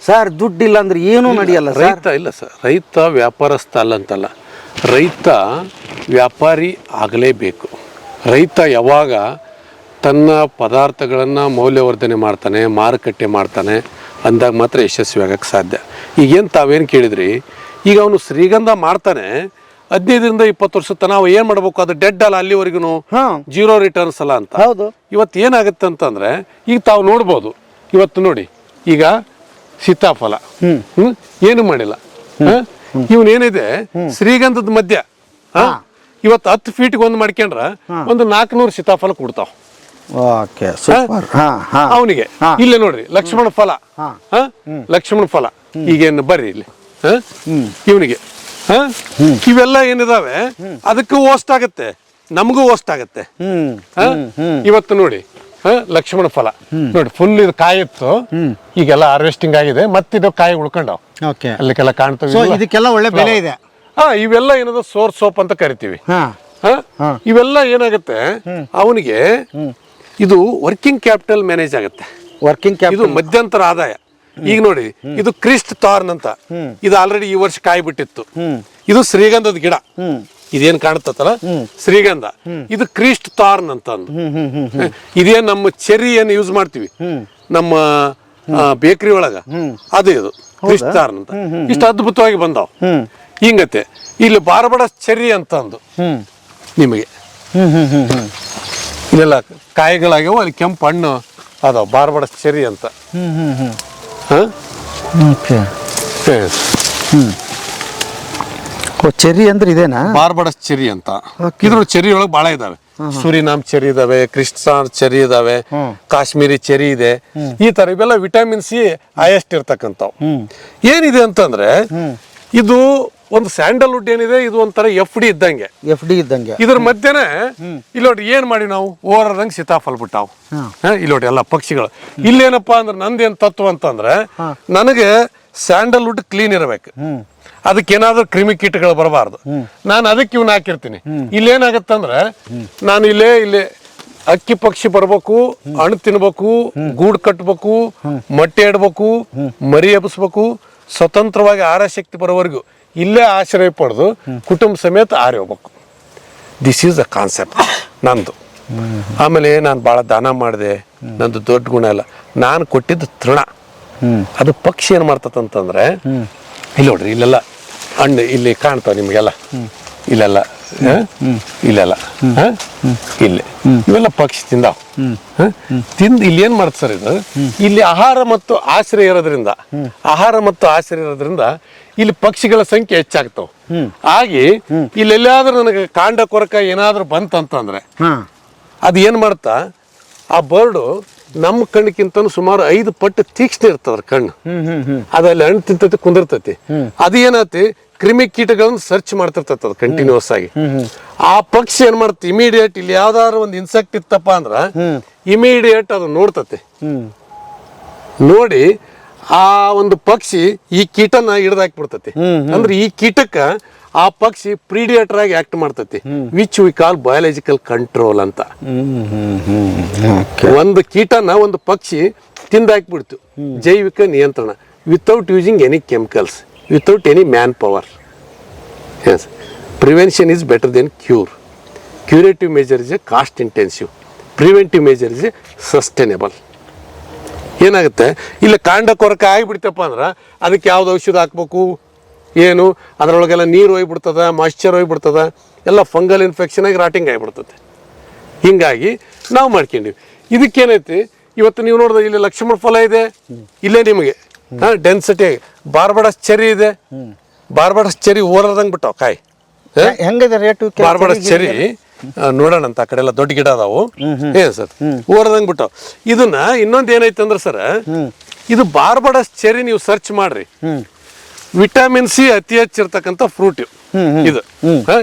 ಸರ್? ದುಡ್ಡಿಲ್ಲ ಅಂದ್ರೆ ಏನೂ ನಡೆಯಲ್ಲ. ರೈತ ಇಲ್ಲ ಸರ್, ರೈತ ವ್ಯಾಪಾರಸ್ಥ ಅಲ್ಲ ಅಂತಲ್ಲ, ರೈತ ವ್ಯಾಪಾರಿ ಆಗಲೇಬೇಕು. ರೈತ ಯಾವಾಗ ತನ್ನ ಪದಾರ್ಥಗಳನ್ನು ಮೌಲ್ಯವರ್ಧನೆ ಮಾಡ್ತಾನೆ, ಮಾರುಕಟ್ಟೆ ಮಾಡ್ತಾನೆ ಅಂದಾಗ ಮಾತ್ರ ಯಶಸ್ವಿ ಆಗಕ್ಕೆ ಸಾಧ್ಯ. ಈಗೇನು ತಾವೇನು ಕೇಳಿದ್ರಿ, ಈಗ ಅವನು ಶ್ರೀಗಂಧ ಮಾಡ್ತಾನೆ, 15-20 ವರ್ಷ ತನಕ ನಾವು ಏನು ಮಾಡ್ಬೇಕು, ಅದು ಡೆಡ್ ಅಲ್ಲ, ಅಲ್ಲಿವರೆಗೂ ಜೀರೋ ರಿಟರ್ನ್ಸ್ ಅಲ್ಲ ಅಂತ. ಹೌದು. ಇವತ್ತು ಏನಾಗುತ್ತೆ ಅಂತಂದರೆ, ಈಗ ತಾವು ನೋಡ್ಬೋದು, ಇವತ್ತು ನೋಡಿ, ಈಗ ಸೀತಾಫಲ ಏನು ಮಾಡಿಲ್ಲ, ಇವನೇನಿದೆ ಶ್ರೀಗಂಧದ ಮಧ್ಯ ಇವತ್ತು 10 ಫೀಟ್ಗೆ ಒಂದು ಮಾಡ್ಕೊಂಡ್ರ ಒಂದು 400 ಸೀತಾಫಲ ಕೊಡ್ತಾವ ಅವನಿಗೆ. ಇಲ್ಲೇ ನೋಡ್ರಿ ಲಕ್ಷ್ಮಣ ಫಲ, ಲಕ್ಷ್ಮಣ ಫಲ. ಈಗೇನು ಬರ್ರಿ ಇಲ್ಲಿ ಇವನಿಗೆ ಇವೆಲ್ಲ ಏನಿದಾವೆ ಅದಕ್ಕೂ ಓಸ್ಟ್ ಆಗತ್ತೆ, ನಮಗೂ ಓಸ್ಟ್ ಆಗತ್ತೆ. ಇವತ್ತು ನೋಡಿ ಲಕ್ಷ್ಮಣ ಫಲ ನೋಡಿ, ಫುಲ್ ಇದು ಕಾಯಿತ್ತು, ಈಗೆಲ್ಲ ಹಾರ್ವೆಸ್ಟಿಂಗ್ ಆಗಿದೆ, ಮತ್ತಿದು ಕಾಯಿ ಉಳ್ಕೊಂಡವ್ ಅಲ್ಲಿಗೆಲ್ಲ ಕಾಣ್ತವೆ. ಇದಕ್ಕೆಲ್ಲ ಒಳ್ಳೆ ಬೆಲೆ ಇದೆ. ಇವೆಲ್ಲ ಏನದ ಸೋರ್ಸ್ ಸೋಪ್ ಅಂತ ಕರಿತೀವಿ. ಇವೆಲ್ಲ ಏನಾಗುತ್ತೆ, ಅವನಿಗೆ ಇದು ವರ್ಕಿಂಗ್ ಕ್ಯಾಪಿಟಲ್ ಮ್ಯಾನೇಜ್ ಆಗುತ್ತೆ. ವರ್ಕಿಂಗ್ ಇದು ಮಧ್ಯಂತರ ಆದಾಯ. ಈಗ ನೋಡಿ, ಇದು ಕ್ರಿಸ್ಟ್ ತಾರ್ನ್ ಅಂತ, ಇದು ಆಲ್ರೆಡಿ ಈ ವರ್ಷ ಕಾಯಿ ಬಿಟ್ಟಿತ್ತು. ಇದು ಶ್ರೀಗಂಧದ ಗಿಡ, ಇದೇನ್ ಕಾಣುತ್ತಲ್ಲ ಶ್ರೀಗಂಧ, ಇದು ಕ್ರಿಸ್ಟ್ ತಾರ್ನ್ ಅಂತ ಅಂದು. ಇದೇನ್ ನಮ್ಮ ಚೆರಿ ಏನ್ ಯೂಸ್ ಮಾಡ್ತೀವಿ ನಮ್ಮ ಬೇಕರಿ ಒಳಗ, ಅದು ಇದು ಕ್ರಿಸ್ಟ್ ತಾರ್ನ್ ಅಂತ. ಇಷ್ಟು ಅದ್ಭುತವಾಗಿ ಬಂದಾವ್. ಹಿಂಗತ್ತೆ ಇಲ್ಲಿ ಬಾರ್ಬಡ ಚೆರ್ರಿ ಅಂತ ಅಂದು ನಿಮಗೆ ಇಲ್ಲೆಲ್ಲ ಕಾಯಿಗಳಾಗ್ಯಾವ, ಅಲ್ಲಿ ಕೆಂಪು ಹಣ್ಣು ಅದಾವ ಬಾರ್ಬಡಸ್ ಚೆರಿ ಅಂತ. ಹಾಂ ಓಕೆ. ಎಸ್, ಓ ಚೆರ್ರಿ ಅಂದ್ರೆ ಇದೇನಾ? ಬಾರ್ಬಡಸ್ ಚೆರಿ ಅಂತ. ಇದ್ರ ಚೆರಿ ಒಳಗೆ ಭಾಳ ಇದಾವೆ. ಸುರಿನಾಮ್ ಚೆರಿ ಇದಾವೆ, ಕ್ರಿಸ್ಟಾನ್ ಚೆರಿ ಇದಾವೆ, ಕಾಶ್ಮೀರಿ ಚೆರಿ ಇದೆ. ಈ ತರ ಇವೆಲ್ಲ ವಿಟಮಿನ್ ಸಿ ಹೈಯೆಸ್ಟ್ ಇರ್ತಕ್ಕಂಥವು. ಏನಿದೆ ಅಂತಂದ್ರೆ ಇದು ಒಂದು ಸ್ಯಾಂಡಲ್ವುಡ್ ಏನಿದೆ, ಇದು ಒಂಥರ FD ಇದ್ದಂಗೆ. ಇದ್ರ ಮಧ್ಯೆನೆ ಇಲ್ಲಿ ನೋಡಿ ಏನ್ ಮಾಡಿ ನಾವು ಓವರದಂಗೆ ಸೀತಾಫಲ್ ಬಿಟ್ಟಾವು. ಇಲ್ಲಿ ನೋಡಿ ಎಲ್ಲ ಪಕ್ಷಿಗಳು. ಇಲ್ಲೇನಪ್ಪಾ ಅಂದ್ರೆ ನಂದೇನ್ ತತ್ವ ಅಂತಂದ್ರೆ ನನಗೆ ಸ್ಯಾಂಡಲ್ವುಡ್ ಕ್ಲೀನ್ ಇರಬೇಕು, ಅದಕ್ಕೇನಾದ್ರೂ ಕ್ರಿಮಿ ಕೀಟಗಳು ಬರಬಾರ್ದು. ನಾನು ಅದಕ್ಕೆ ಇವನ್ನ ಹಾಕಿರ್ತೀನಿ. ಇಲ್ಲೇನಾಗತ್ತಂದ್ರೆ ನಾನು ಇಲ್ಲೇ ಅಕ್ಕಿ ಪಕ್ಷಿ ಬರ್ಬೇಕು, ಹಣ್ಣು ತಿನ್ಬೇಕು, ಗೂಡು ಕಟ್ಬೇಕು, ಮೊಟ್ಟೆ ಇಡ್ಬೇಕು, ಮರಿ ಎಬ್ಸ್ಬೇಕು, ಸ್ವತಂತ್ರವಾಗಿ ಆಹಾರಶಕ್ತಿ ಬರೋವರೆಗೂ ಇಲ್ಲೇ ಆಶ್ರಯ ಪಡೆದು ಕುಟುಂಬ ಸಮೇತ ಆರಿ ಹೋಗ್ಬೇಕು. ದಿಸ್ ಈಸ್ ದ ಕಾನ್ಸೆಪ್ಟ್ ನಂದು. ಆಮೇಲೆ ನಾನು ಭಾಳ ದಾನ ಮಾಡಿದೆ, ನಂದು ದೊಡ್ಡ ಗುಣ ಇಲ್ಲ, ನಾನು ಕೊಟ್ಟಿದ್ದು ತೃಣ. ಅದು ಪಕ್ಷಿ ಏನು ಮಾಡ್ತದಂತಂದ್ರೆ ಇಲ್ಲಿ ನೋಡ್ರಿ, ಇಲ್ಲೆಲ್ಲ ಹಣ್ಣು ಇಲ್ಲಿ ಕಾಣ್ತಾವ ನಿಮಗೆಲ್ಲ, ಇಲ್ಲೆಲ್ಲ ಇಲ್ಲೆಲ್ಲ ಇಲ್ಲಿ ಇವೆಲ್ಲ ಪಕ್ಷಿ ತಿಂದಾವ. ತಿಂದು ಇಲ್ಲಿ ಏನ್ ಮಾಡ್ತ ಸರ್, ಇದು ಇಲ್ಲಿ ಆಹಾರ ಮತ್ತು ಆಶ್ರಯ ಇರೋದ್ರಿಂದ ಇಲ್ಲಿ ಪಕ್ಷಿಗಳ ಸಂಖ್ಯೆ ಹೆಚ್ಚಾಗ್ತಾವ. ಹಾಗೆ ಇಲ್ಲೆಲ್ಲಾದ್ರೂ ನನಗೆ ಕಾಂಡ ಕೊರಕ ಏನಾದ್ರೂ ಬಂತಂತಂದ್ರೆ ಅದು ಏನ್ ಮಾಡ್ತಾ, ಆ ಬರ್ಡು ನಮ್ಮ ಕಣ್ಣಿಗಿಂತ ಸುಮಾರು 5 ಪಟ್ಟು ತೀಕ್ಷ್ಣ ಇರ್ತದ್ರ ಕಣ್ಣು. ಅದಲ್ಲಿ ಹಣ್ಣು ತಿಂತೈತಿ, ಕುಂದಿರ್ತೈತಿ. ಅದು ಏನತಿ, ಕ್ರಿಮಿ ಕೀಟಗಳನ್ನ ಸರ್ಚ್ ಮಾಡ್ತಿರ್ತೈತಿ ಅದು ಕಂಟಿನ್ಯೂಸ್ ಆಗಿ. ಆ ಪಕ್ಷಿ ಏನ್ ಮಾಡುತ್ತೆ, ಇಮಿಡಿಯೇಟ್ ಇಲ್ಲಿ ಯಾವ್ದಾದ್ರು ಒಂದು ಇನ್ಸೆಕ್ಟ್ ಇತ್ತಪ್ಪ ಅಂದ್ರ ಇಮಿಡಿಯೇಟ್ ಅದು ನೋಡ್ತತಿ. ನೋಡಿ ಆ ಒಂದು ಪಕ್ಷಿ ಈ ಕೀಟನ ಹಿಡ್ದಾಕ್ಬಿಡ್ತತಿ. ಅಂದ್ರೆ ಈ ಕೀಟಕ್ಕ ಆ ಪಕ್ಷಿ ಪ್ರೀಡಿಯೇಟರ್ ಆಗಿ ಆಕ್ಟ್ ಮಾಡ್ತತಿ, which we call biological control ಅಂತ. ಒಂದು ಕೀಟನ ಒಂದು ಪಕ್ಷಿ ತಿಂದಾಕ್ಬಿಡ್ತು, ಜೈವಿಕ ನಿಯಂತ್ರಣ, without using any chemicals, without any manpower. Yes, prevention is better than cure. Curative measure is a cost intensive, preventive measure is a sustainable. ಏನಾಗುತ್ತೆ, ಇಲ್ಲಿ ಕಾಂಡ ಕೊರಕ ಆಗಿಬಿಡ್ತಪ್ಪ ಅಂದ್ರೆ ಅದಕ್ಕೆ ಯಾವ್ದು ಔಷಧ ಹಾಕ್ಬೇಕು, ಏನು ಅದರೊಳಗೆಲ್ಲ ನೀರು ಹೋಗ್ಬಿಡ್ತದ, ಮಾಯ್ಶ್ಚರ್ ಹೋಗ್ಬಿಡ್ತದ, ಎಲ್ಲ ಫಂಗಲ್ ಇನ್ಫೆಕ್ಷನ್ ಆಗಿ ರಾಟಿಂಗ್ ಆಗಿಬಿಡ್ತದೆ. ಹಿಂಗಾಗಿ ನಾವು ಮಾಡ್ಕೊಂಡಿವಿ. ಇದಕ್ಕೇನೈತಿ, ಇವತ್ತು ನೀವು ನೋಡಿದ್ರೆ ಇಲ್ಲಿ ಲಕ್ಷ್ಮಣ ಫಲ ಇದೆ, ಇಲ್ಲೇ ನಿಮಗೆ ಡೆನ್ಸಿಟಿ ಬಾರ್ಬಡಸ್ ಚೆರಿ ಇದೆ. ಬಾರ್ಬಡಸ್ ಚೆರಿ ಓರದಂಗೆ ಬಿಟ್ಟಾವ ಕಾಯಿ. ಹೆಂಗಿದೆ ರೇಟು? ಬಾರ್ಬಡಸ್ ಚೆರಿ ನೋಡೋಣ ಅಂತ, ಆ ಕಡೆ ಎಲ್ಲ ದೊಡ್ಡ ಗಿಡ ಅದಾವು. ಏನ್ ಸರ್, ಓರದಂಗೆ ಬಿಟ್ಟಾವ. ಇದನ್ನ ಇನ್ನೊಂದು ಏನೈತೆ ಅಂದ್ರೆ ಸರ್, ಇದು ಬಾರ್ಬಡಸ್ ಚೆರಿ ನೀವು ಸರ್ಚ್ ಮಾಡ್ರಿ, ವಿಟಮಿನ್ ಸಿ ಅತಿ ಹೆಚ್ಚಿರ್ತಕ್ಕಂಥ ಫ್ರೂಟ್ ಇದು.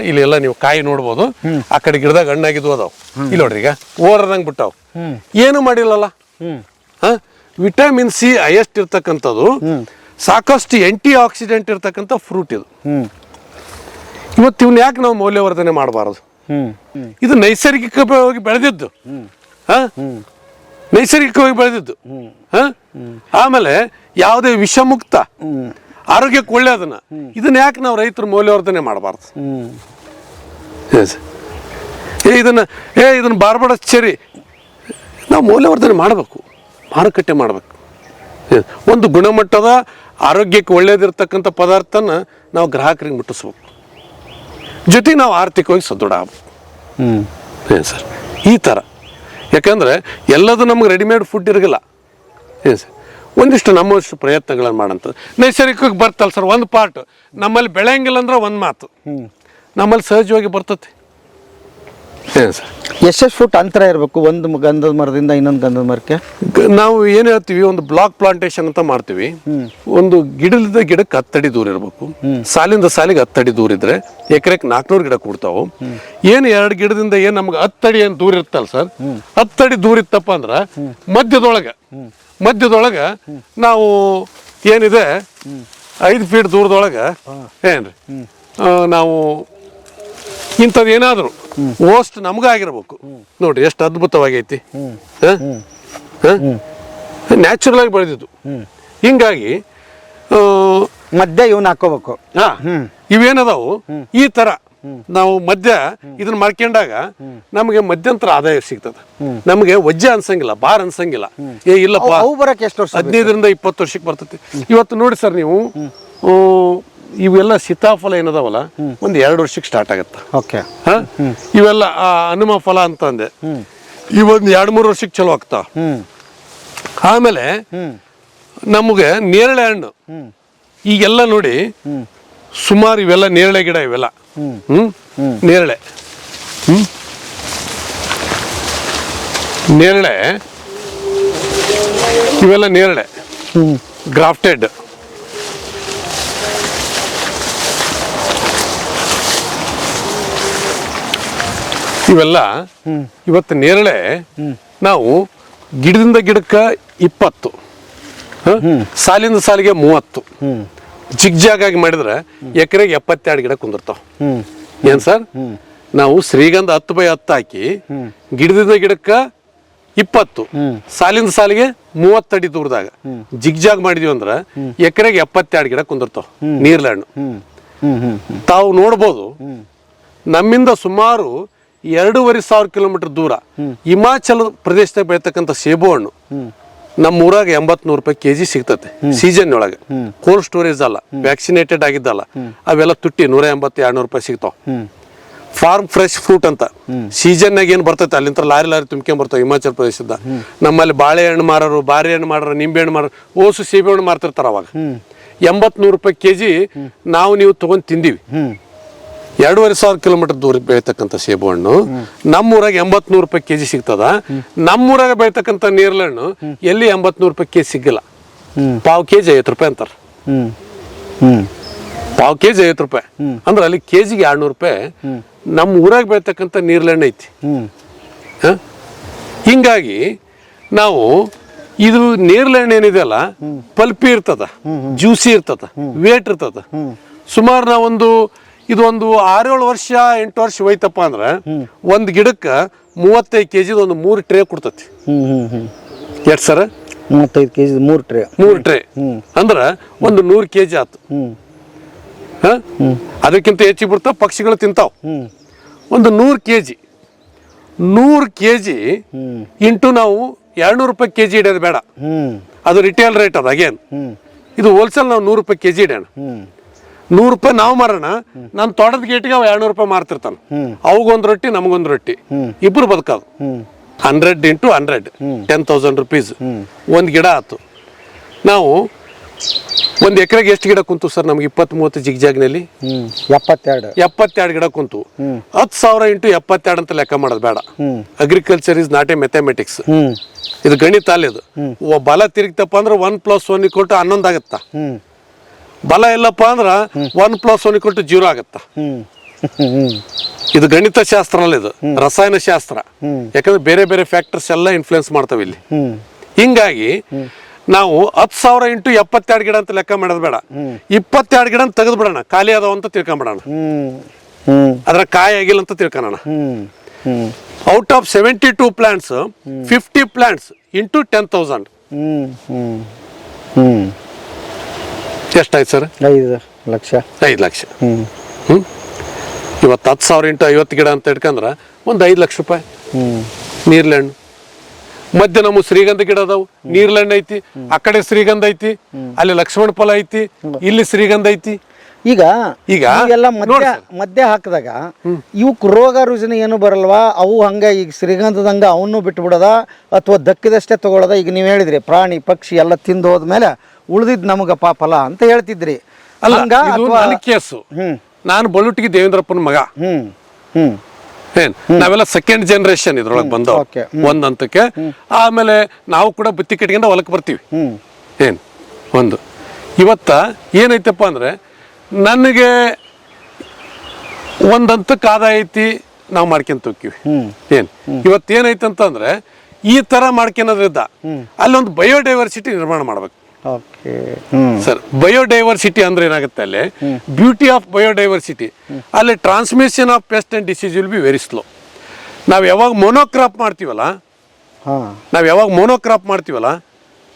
ಇಲ್ಲಿ ಎಲ್ಲ ನೀವು ಕಾಯಿ ನೋಡ್ಬೋದು, ಆ ಕಡೆ ಗಿಡದಾಗ ಹಣ್ಣಾಗಿದ್ವು ಅದಾವ. ಇಲ್ಲಿ ನೋಡ್ರಿ, ಈಗ ಓರದಂಗೆ ಬಿಟ್ಟಾವ, ಏನು ಮಾಡಿಲ್ಲಲ್ಲ. ವಿಟಮಿನ್ ಸಿ ಹೈಯೆಸ್ಟ್ ಇರ್ತಕ್ಕಂಥದ್ದು, ಸಾಕಷ್ಟು ಆಂಟಿ ಆಕ್ಸಿಡೆಂಟ್ ಇರ್ತಕ್ಕಂಥ ಫ್ರೂಟ್ ಇದು. ಇವತ್ತು ಇವನ್ ಯಾಕೆ ನಾವು ಮೌಲ್ಯವರ್ಧನೆ ಮಾಡಬಾರದು? ಇದು ನೈಸರ್ಗಿಕವಾಗಿ ಬೆಳೆದಿದ್ದು, ನೈಸರ್ಗಿಕವಾಗಿ ಬೆಳೆದಿದ್ದು. ಆಮೇಲೆ ಯಾವುದೇ ವಿಷಮುಕ್ತ, ಆರೋಗ್ಯಕ್ಕೆ ಒಳ್ಳೆಯದನ್ನ, ಇದನ್ನ ಯಾಕೆ ನಾವು ರೈತರು ಮೌಲ್ಯವರ್ಧನೆ ಮಾಡಬಾರ್ದು? ಇದನ್ನ ಬಾರ್ಬಡಸ್ ಚೆರಿ ನಾವು ಮೌಲ್ಯವರ್ಧನೆ ಮಾಡಬೇಕು, ಮಾರುಕಟ್ಟೆ ಮಾಡಬೇಕು. ಒಂದು ಗುಣಮಟ್ಟದ ಆರೋಗ್ಯಕ್ಕೆ ಒಳ್ಳೇದಿರ್ತಕ್ಕಂಥ ಪದಾರ್ಥನ ನಾವು ಗ್ರಾಹಕರಿಗೆ ಮುಟ್ಟಿಸ್ಬೇಕು, ಜೊತೆಗೆ ನಾವು ಆರ್ಥಿಕವಾಗಿ ಸದೃಢ ಆಗ್ಬೇಕು. ಏನು ಸರ್, ಈ ಥರ. ಯಾಕಂದರೆ ಎಲ್ಲದು ನಮ್ಗೆ ರೆಡಿಮೇಡ್ ಫುಡ್ ಇರಲ್ಲ. ಏನು ಸರ್, ಒಂದಿಷ್ಟು ನಮ್ಮಷ್ಟು ಪ್ರಯತ್ನಗಳನ್ನು ಮಾಡೋಂಥದ್ದು. ನೈಸರ್ಗಿಕವಾಗಿ ಬರ್ತಲ್ಲ ಸರ್, ಒಂದು ಪಾರ್ಟ್ ನಮ್ಮಲ್ಲಿ ಬೆಳೆಯಂಗಿಲ್ಲ ಅಂದ್ರೆ ಒಂದು ಮಾತು, ನಮ್ಮಲ್ಲಿ ಸಹಜವಾಗಿ ಬರ್ತತಿ. ಏನು ಸರ್, ಎಷ್ಟು ಫುಟ್ ಅಂತರ ಇರಬೇಕು ಒಂದು ಗಂಧದ ಮರದಿಂದ ಇನ್ನೊಂದು ಗಂಧದ ಮರಕ್ಕೆ? ನಾವು ಏನು ಹೇಳ್ತೀವಿ, ಒಂದು ಬ್ಲಾಕ್ ಪ್ಲಾಂಟೇಶನ್ ಅಂತ ಮಾಡ್ತೀವಿ. ಒಂದು ಗಿಡದಿಂದ ಗಿಡಕ್ಕೆ 10 ಅಡಿ ದೂರ ಇರಬೇಕು, ಸಾಲಿಂದ ಸಾಲಿಗೆ 10 ಅಡಿ ದೂರ ಇದ್ರೆ ಎಕರೆಗೆ 400 ಗಿಡ ಕೊಡ್ತಾವು. ಏನು 2 ಗಿಡದಿಂದ ಏನು ನಮ್ಗೆ 10 ಅಡಿ ಏನು ದೂರ ಇರ್ತಲ್ಲ ಸರ್, 10 ಅಡಿ ದೂರ ಇತ್ತಪ್ಪ ಅಂದ್ರೆ ಮಧ್ಯದೊಳಗೆ ನಾವು ಏನಿದೆ 5 ಫೀಟ್ ದೂರದೊಳಗೆ ಏನ್ರಿ ನಾವು ಇಂಥದ್ದು ಏನಾದರೂ ಓಸ್ಟ್ ನಮ್ಗಾಗಿರ್ಬೇಕು. ನೋಡ್ರಿ ಎಷ್ಟು ಅದ್ಭುತವಾಗೈತಿ, ನ್ಯಾಚುರಲ್ ಆಗಿ ಬೆಳೆದಿದ್ದು. ಹಿಂಗಾಗಿ ಮಧ್ಯ ಇವನ್ನ ಹಾಕೋಬೇಕು. ಇವೇನದಾವು ಈ ತರ ನಾವು ಮಧ್ಯ ಇದನ್ನ ಮಾಡ್ಕೊಂಡಾಗ ನಮಗೆ ಮಧ್ಯಂತರ ಆದಾಯ ಸಿಗ್ತದೆ. ನಮಗೆ ವಜ್ಜೆ ಅನ್ಸಂಗಿಲ್ಲ, ಬಾರ್ ಅನ್ಸಂಗಿಲ್ಲ. ಇಲ್ಲಪ್ಪ, ಅವು ಬರಕ್ಕೆ ಎಷ್ಟು ವರ್ಷ? 15ರಿಂದ 20 ವರ್ಷಕ್ಕೆ ಬರ್ತೈತಿ. ಇವತ್ತು ನೋಡಿ ಸರ್, ನೀವು ಇವೆಲ್ಲ ಸೀತಾಫಲ ಏನದಾವಲ್ಲ, ಒಂದು 2 ವರ್ಷಕ್ಕೆ ಸ್ಟಾರ್ಟ್ ಆಗತ್ತ. ಓಕೆ. ಇವೆಲ್ಲ ಹನುಮ ಫಲ ಅಂತಂದೆ, ಇವೊಂದು 2-3 ವರ್ಷಕ್ಕೆ ಚಲೋ ಆಗ್ತಾವ. ಆಮೇಲೆ ನಮಗೆ ನೇರಳೆ ಹಣ್ಣು ಈಗೆಲ್ಲ ನೋಡಿ ಸುಮಾರು ಇವೆಲ್ಲ ನೇರಳೆ ಗಿಡ ಇವೆಲ್ಲ ನೇರಳೆ ನೇರಳೆ ಇವೆಲ್ಲ ನೇರಳೆ ಗ್ರಾಫ್ಟೆಡ್. ಇವೆಲ್ಲ ಇವತ್ತು ನೇರಳೆ ನಾವು ಗಿಡದಿಂದ ಗಿಡಕ್ಕೆ 20, ಸಾಲಿಂದ ಸಾಲಿಗೆ 30 ಜಿಗ್ಜಾಗ್ ಆಗಿ ಮಾಡಿದ್ರೆ ಎಕರೆಗೆ 72 ಗಿಡ ಕುಂದಿರ್ತಾವ. ಏನ್ ಸರ್, ನಾವು ಶ್ರೀಗಂಧ 10x10 ಹಾಕಿ ಗಿಡದಿಂದ ಗಿಡಕ್ಕೆ 20, ಸಾಲಿಂದ ಸಾಲಿಗೆ 30 ಅಡಿ ದೂರದಾಗ ಜಿಗ್ಜಾಗ್ ಮಾಡಿದೀವಿ ಅಂದ್ರೆ ಎಕರೆಗೆ 72 ಗಿಡ ಕುಂದಿರ್ತಾವ ನೀರ್ಲೆ ಹಣ್ಣು. ತಾವು ನೋಡ್ಬೋದು, ನಮ್ಮಿಂದ ಸುಮಾರು 2,500 ಕಿಲೋಮೀಟರ್ ದೂರ ಹಿಮಾಚಲ ಪ್ರದೇಶದಾಗ ಬೆಳತಕ್ಕಂಥ ಸೇಬು ಹಣ್ಣು ನಮ್ಮ ಊರಾಗ 80-100 ರೂಪಾಯಿ ಕೆಜಿ ಸಿಗ್ತತೆ ಸೀಸನ್ ಒಳಗೆ. ಕೋಲ್ಡ್ ಸ್ಟೋರೇಜ್ ಅಲ್ಲ, ವ್ಯಾಕ್ಸಿನೇಟೆಡ್ ಆಗಿದ್ದಲ್ಲ, ಅವೆಲ್ಲ ತುಟ್ಟಿ 180-200 ರೂಪಾಯಿ ಸಿಗ್ತಾವ. ಫಾರ್ಮ್ ಫ್ರೆಶ್ ಫ್ರೂಟ್ ಅಂತ ಸೀಸನ್ನಾಗ ಏನು ಬರ್ತೈತೆ ಅಲ್ಲಿಂದ ಲಾರಿ ತುಂಬ್ಕೊಂಡ್ ಬರ್ತಾವ ಹಿಮಾಚಲ ಪ್ರದೇಶದ. ನಮ್ಮಲ್ಲಿ ಬಾಳೆಹಣ್ಣು ಮಾರೋರು, ಬಾರಿ ಹಣ್ಣು ಮಾರೋರು, ನಿಂಬೆ ಹಣ್ಣು ಮಾರೋರು, ಓಸು ಸೇಬೆ ಹಣ್ಣು ಮಾರ್ತಿರ್ತಾರ. ಅವಾಗ 80-100 ರೂಪಾಯಿ ಕೆಜಿ ನಾವು ನೀವು ತಗೊಂಡ್ ತಿಂದಿವಿ. 2,500 ಕಿಲೋಮೀಟರ್ ದೂರ ಬೆಳೀತಕ್ಕಂಥ ಸೇಬು ಹಣ್ಣು ನಮ್ಮೂರಾಗ 80-100 ರೂಪಾಯಿ ಕೆಜಿ ಸಿಗ್ತದ. ನಮ್ಮೂರಾಗ ಬೆಳೀತಕ್ಕಂಥ ನೇರಳೆ ಹಣ್ಣು ಎಲ್ಲಿ 80-100 ರೂಪಾಯಿ ಕೆಜಿ ಸಿಗಲ್ಲ. ಪಾವ್ ಕೆಜಿ 50 ರೂಪಾಯಿ ಅಂತಾರ. ಪಾವ್ ಕೆಜಿ 50 ರೂಪಾಯಿ ಅಂದ್ರೆ ಅಲ್ಲಿ ಕೆಜಿಗೆ 200 ರೂಪಾಯಿ ನಮ್ಮ ಊರಾಗ ಬೆಳೀತಕ್ಕಂಥ ನೇರಳೆ ಹಣ್ಣು ಐತಿ. ಹಿಂಗಾಗಿ ನಾವು ಇದು ನೇರಳೆ ಹಣ್ಣು ಏನಿದೆಯಲ್ಲ ಪಲ್ಪಿ ಇರ್ತದ, ಜ್ಯೂಸಿ ಇರ್ತದ, ವೇಟ್ ಇರ್ತದ. ಸುಮಾರು ನಾವೊಂದು ಇದು ಒಂದು 6-7 ವರ್ಷ 8 ವರ್ಷ ಹೋಯ್ತಪ್ಪ ಅಂದ್ರೆ ಒಂದು ಗಿಡಕ್ಕೆ 35 ಕೆಜಿ ಒಂದು 3 ಟ್ರೇ ಕೊಡ್ತತಿ. ಎಷ್ಟು ಸರ್? 35 ಕೆಜಿ 3 ಟ್ರೇ ಅಂದ್ರೆ ಒಂದು 100 ಕೆಜಿ ಆತು. ಅದಕ್ಕಿಂತ ಹೆಚ್ಚಿಗೆ ಬಿಡ್ತಾವ, ಪಕ್ಷಿಗಳು ತಿಂತಾವ. ಒಂದು 100 ಕೆಜಿ ಇಂಟು ನಾವು 200 ರೂಪಾಯಿ ಕೆಜಿ ಇಡೋದು ಬೇಡ. ಅದು ರಿಟೇಲ್ ರೇಟ್ ಅದ. ಅಗೇನ್ ಇದು ಹೋಲ್ಸೇಲ್ ನಾವು 100 ರೂಪಾಯಿ ಕೆಜಿ ಇಡೋಣ. 100 ರೂಪಾಯಿ ನಾವು ಮಾರೋಣ, ನನ್ನ ತೋಟದ ಗೇಟಿಗೆ ಅವ 200 ರೂಪಾಯಿ ಮಾರ್ತಿರ್ತಾನ. ಅವಾಗೊಂದು ರೊಟ್ಟಿ ನಮಗೊಂದು ರೊಟ್ಟಿ, ಇಬ್ರು ಬದುಕೋದು. 100 × 100 10,000 ರೂಪೀಸ್ ಒಂದು ಗಿಡ ಆಯ್ತು. ನಾವು ಒಂದು ಎಕರೆಗೆ ಎಷ್ಟು ಗಿಡ ಕುಂತು ಸರ್? ನಮ್ಗೆ 20-30 ಜಿಗ್ಜಾಗ್ನಲ್ಲಿ 72 ಗಿಡ ಕುಂತು. 10,000 × 72 ಅಂತ ಲೆಕ್ಕ ಮಾಡೋದು ಬೇಡ. Agriculture is not A mathematics. ಇದು ಗಣಿತ ಅಲ್ಲ. ಇದು ಬಲ ತಿರುಗ್ತಪ್ಪ ಅಂದ್ರೆ 1 + 1 = 11 ಆಗತ್ತ. ಬಲ ಇಲ್ಲಪ್ಪ ಅಂದ್ರ 1 + 1 = 0 ಆಗತ್ತ. ಇದು ಗಣಿತ ಶಾಸ್ತ್ರ ಅಲ್ಲ, ಇದು ರಸಾಯನ ಶಾಸ್ತ್ರ. ಯಾಕಂದ್ರೆ ಬೇರೆ ಬೇರೆ ಫ್ಯಾಕ್ಟರ್ಸ್ ಎಲ್ಲ ಇನ್ಫ್ಲುಯೆನ್ಸ್ ಮಾಡ್ತಾವ ಇಲ್ಲಿ. ಹಿಂಗಾಗಿ ನಾವು 10,000 × 72 ಗಿಡ ಅಂತ ಲೆಕ್ಕ ಮಾಡೋದು ಬೇಡ. 22 ಗಿಡ ತೆಗೆದು ಬಿಡೋಣ, ಖಾಲಿ ಅದಾವ ಅಂತ ತಿಳ್ಕೊಂಬಿಡೋಣ. ಅದ್ರ ಕಾಯಿ ಆಗಿಲ್ಲ ಅಂತ ತಿಳ್ಕೊಳ್ಳೋಣ. Out of 72 plants 50 plants into 10,000 ಎಷ್ಟಾಯ್ತು ಸರ್? 5 ಲಕ್ಷ. 5 ಲಕ್ಷ. ಇವತ್ತು 10,000 × 50 ಗಿಡ ಅಂತ ಇಟ್ಕೊಂಡ್ರೆ ಒಂದು 5 ಲಕ್ಷ ರೂಪಾಯಿ. ನೀರ್ಲೆ ಹಣ್ಣು ಮಧ್ಯೆ ನಮ್ಮ ಶ್ರೀಗಂಧ ಗಿಡ ಅದಾವು, ನೀರ್ಲೆ ಹಣ್ಣು ಐತಿ, ಆ ಕಡೆ ಶ್ರೀಗಂಧ ಐತಿ, ಅಲ್ಲಿ ಲಕ್ಷ್ಮಣ ಫಲ ಐತಿ, ಇಲ್ಲಿ ಶ್ರೀಗಂಧ ಐತಿ. ಈಗ ಎಲ್ಲ ಮಧ್ಯ ಹಾಕಿದಾಗ ಇವಕ್ ರೋಗ ರುಜಿನ ಏನು ಬರಲ್ವಾ? ಅವು ಹಂಗ ಈಗ ಶ್ರೀಗಂಧದಂಗ ಅವನು ಬಿಟ್ಟು ಬಿಡೋದ ಅಥವಾ ದಕ್ಕಿದಷ್ಟೇ ತಗೊಳ್ಳೋದ? ಈಗ ನೀವು ಹೇಳಿದ್ರಿ ಪ್ರಾಣಿ ಪಕ್ಷಿ ಎಲ್ಲ ತಿಂದು ಹೋದ್ಮೇಲೆ ಉಳಿದಿದ್ ನಮಗ ಫಲ ಅಂತ ಹೇಳ್ತಿದ್ರಿ. ಕೇಸು ನಾನು ಬಳುಟಿಗೆ ದೇವೇಂದ್ರಪ್ಪನ ಮಗ. ಏನ್ ನಾವೆಲ್ಲ ಸೆಕೆಂಡ್ ಜನರೇಷನ್ ಇದ್ರೊಳಗೆ ಬಂದವ ಒಂದ್ ಹಂತಕ್ಕೆ. ಆಮೇಲೆ ನಾವು ಕೂಡ ಬುತ್ತಿ ಕಟ್ಕೊಂಡು ಹೊಲಕ್ಕೆ ಬರ್ತೀವಿ. ಏನ್ ಒಂದು ಇವತ್ತ ಏನೈತಪ್ಪ ಅಂದ್ರೆ ನನಗೆ ಒಂದ್ ಹಂತಕ್ಕೆ ಆದಾಯ ಐತಿ, ನಾವು ಮಾಡ್ಕೊಂತ ಹೋಗ್ತೀವಿ. ಏನ್ ಇವತ್ತೇನೈತಂತಂದ್ರೆ ಈ ತರ ಮಾಡ್ಕೊಳೋದ್ರಿಂದ ಅಲ್ಲೊಂದು ಬಯೋಡೈವರ್ಸಿಟಿ ನಿರ್ಮಾಣ ಮಾಡ್ಬೇಕು ಸರ್. ಬಯೋಡೈವರ್ಸಿಟಿ ಅಂದ್ರೆ ಏನಾಗುತ್ತೆ, ಅಲ್ಲಿ ಬ್ಯೂಟಿ ಆಫ್ ಬಯೋಡೈವರ್ಸಿಟಿ, ಅಲ್ಲಿ transmission of pest and disease will be very slow. ನಾವು ಯಾವಾಗ ಮೊನೋಕ್ರಾಪ್ ಮಾಡ್ತೀವಲ್ಲ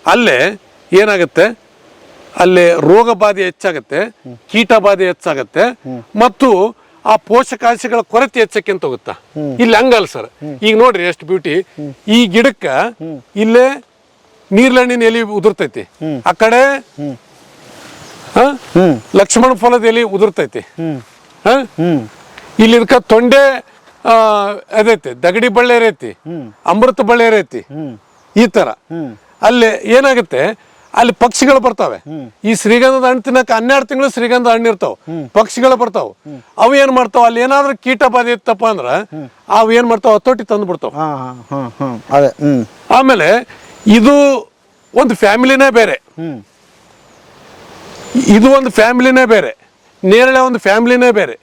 ಅಲ್ಲೇ ಏನಾಗುತ್ತೆ, ಅಲ್ಲೇ ರೋಗ ಬಾಧೆ ಹೆಚ್ಚಾಗತ್ತೆ, ಕೀಟ ಬಾಧೆ ಹೆಚ್ಚಾಗತ್ತೆ, ಮತ್ತು ಆ ಪೋಷಕಾಂಶಗಳ ಕೊರತೆ ಹೆಚ್ಚಕ್ಕಿಂತ ಹೋಗುತ್ತಾ. ಇಲ್ಲಿ ಹಂಗಲ್ಲ ಸರ್. ಈಗ ನೋಡ್ರಿ ಎಷ್ಟು ಬ್ಯೂಟಿ. ಈ ಗಿಡಕ್ಕ ಇಲ್ಲೇ ನೀರ್ಲೆಹಣ್ಣಿನ ಎಲೆ ಉದುರ್ತೈತಿ, ಆ ಕಡೆ ಲಕ್ಷ್ಮಣ ಫಲದ ಎಲೆ ಉದುರ್ತೈತಿ, ಇಲ್ಲಿ ಇದಕ್ಕ ತೊಂಡೆ ಅದೈತಿ, ದಗಡಿ ಬಳ್ಳಿ ಐತಿ, ಅಮೃತ ಬಳ್ಳಿ ಐತಿ, ಈ ತರ ಅಲ್ಲಿ ಏನಾಗುತ್ತೆ, ಅಲ್ಲಿ ಪಕ್ಷಿಗಳು ಬರ್ತಾವೆ. ಈ ಶ್ರೀಗಂಧದ ಹಣ್ಣು ತಿನ್ನಕ್ಕೆ 12 ತಿಂಗಳು ಶ್ರೀಗಂಧ ಹಣ್ಣು ಇರ್ತಾವ, ಪಕ್ಷಿಗಳು ಬರ್ತಾವ. ಅವು ಏನ್ ಮಾಡ್ತಾವ, ಅಲ್ಲಿ ಏನಾದ್ರೂ ಕೀಟ ಬಾಧೆ ಇತ್ತಪ್ಪ ಅಂದ್ರ ಅವು ಏನ್ ಮಾಡ್ತಾವ, ಹತೋಟಿ ತಂದು ಬಿಡ್ತಾವ. ಅದೇ ಆಮೇಲೆ ಇದು ಒಂದು ಫ್ಯಾಮಿಲಿನೇ ಬೇರೆ, ಇದು ಒಂದು ಫ್ಯಾಮಿಲಿನೇ ಬೇರೆ, ನೇರಳೆ ಒಂದು ಫ್ಯಾಮಿಲಿನೇ ಬೇರೆ.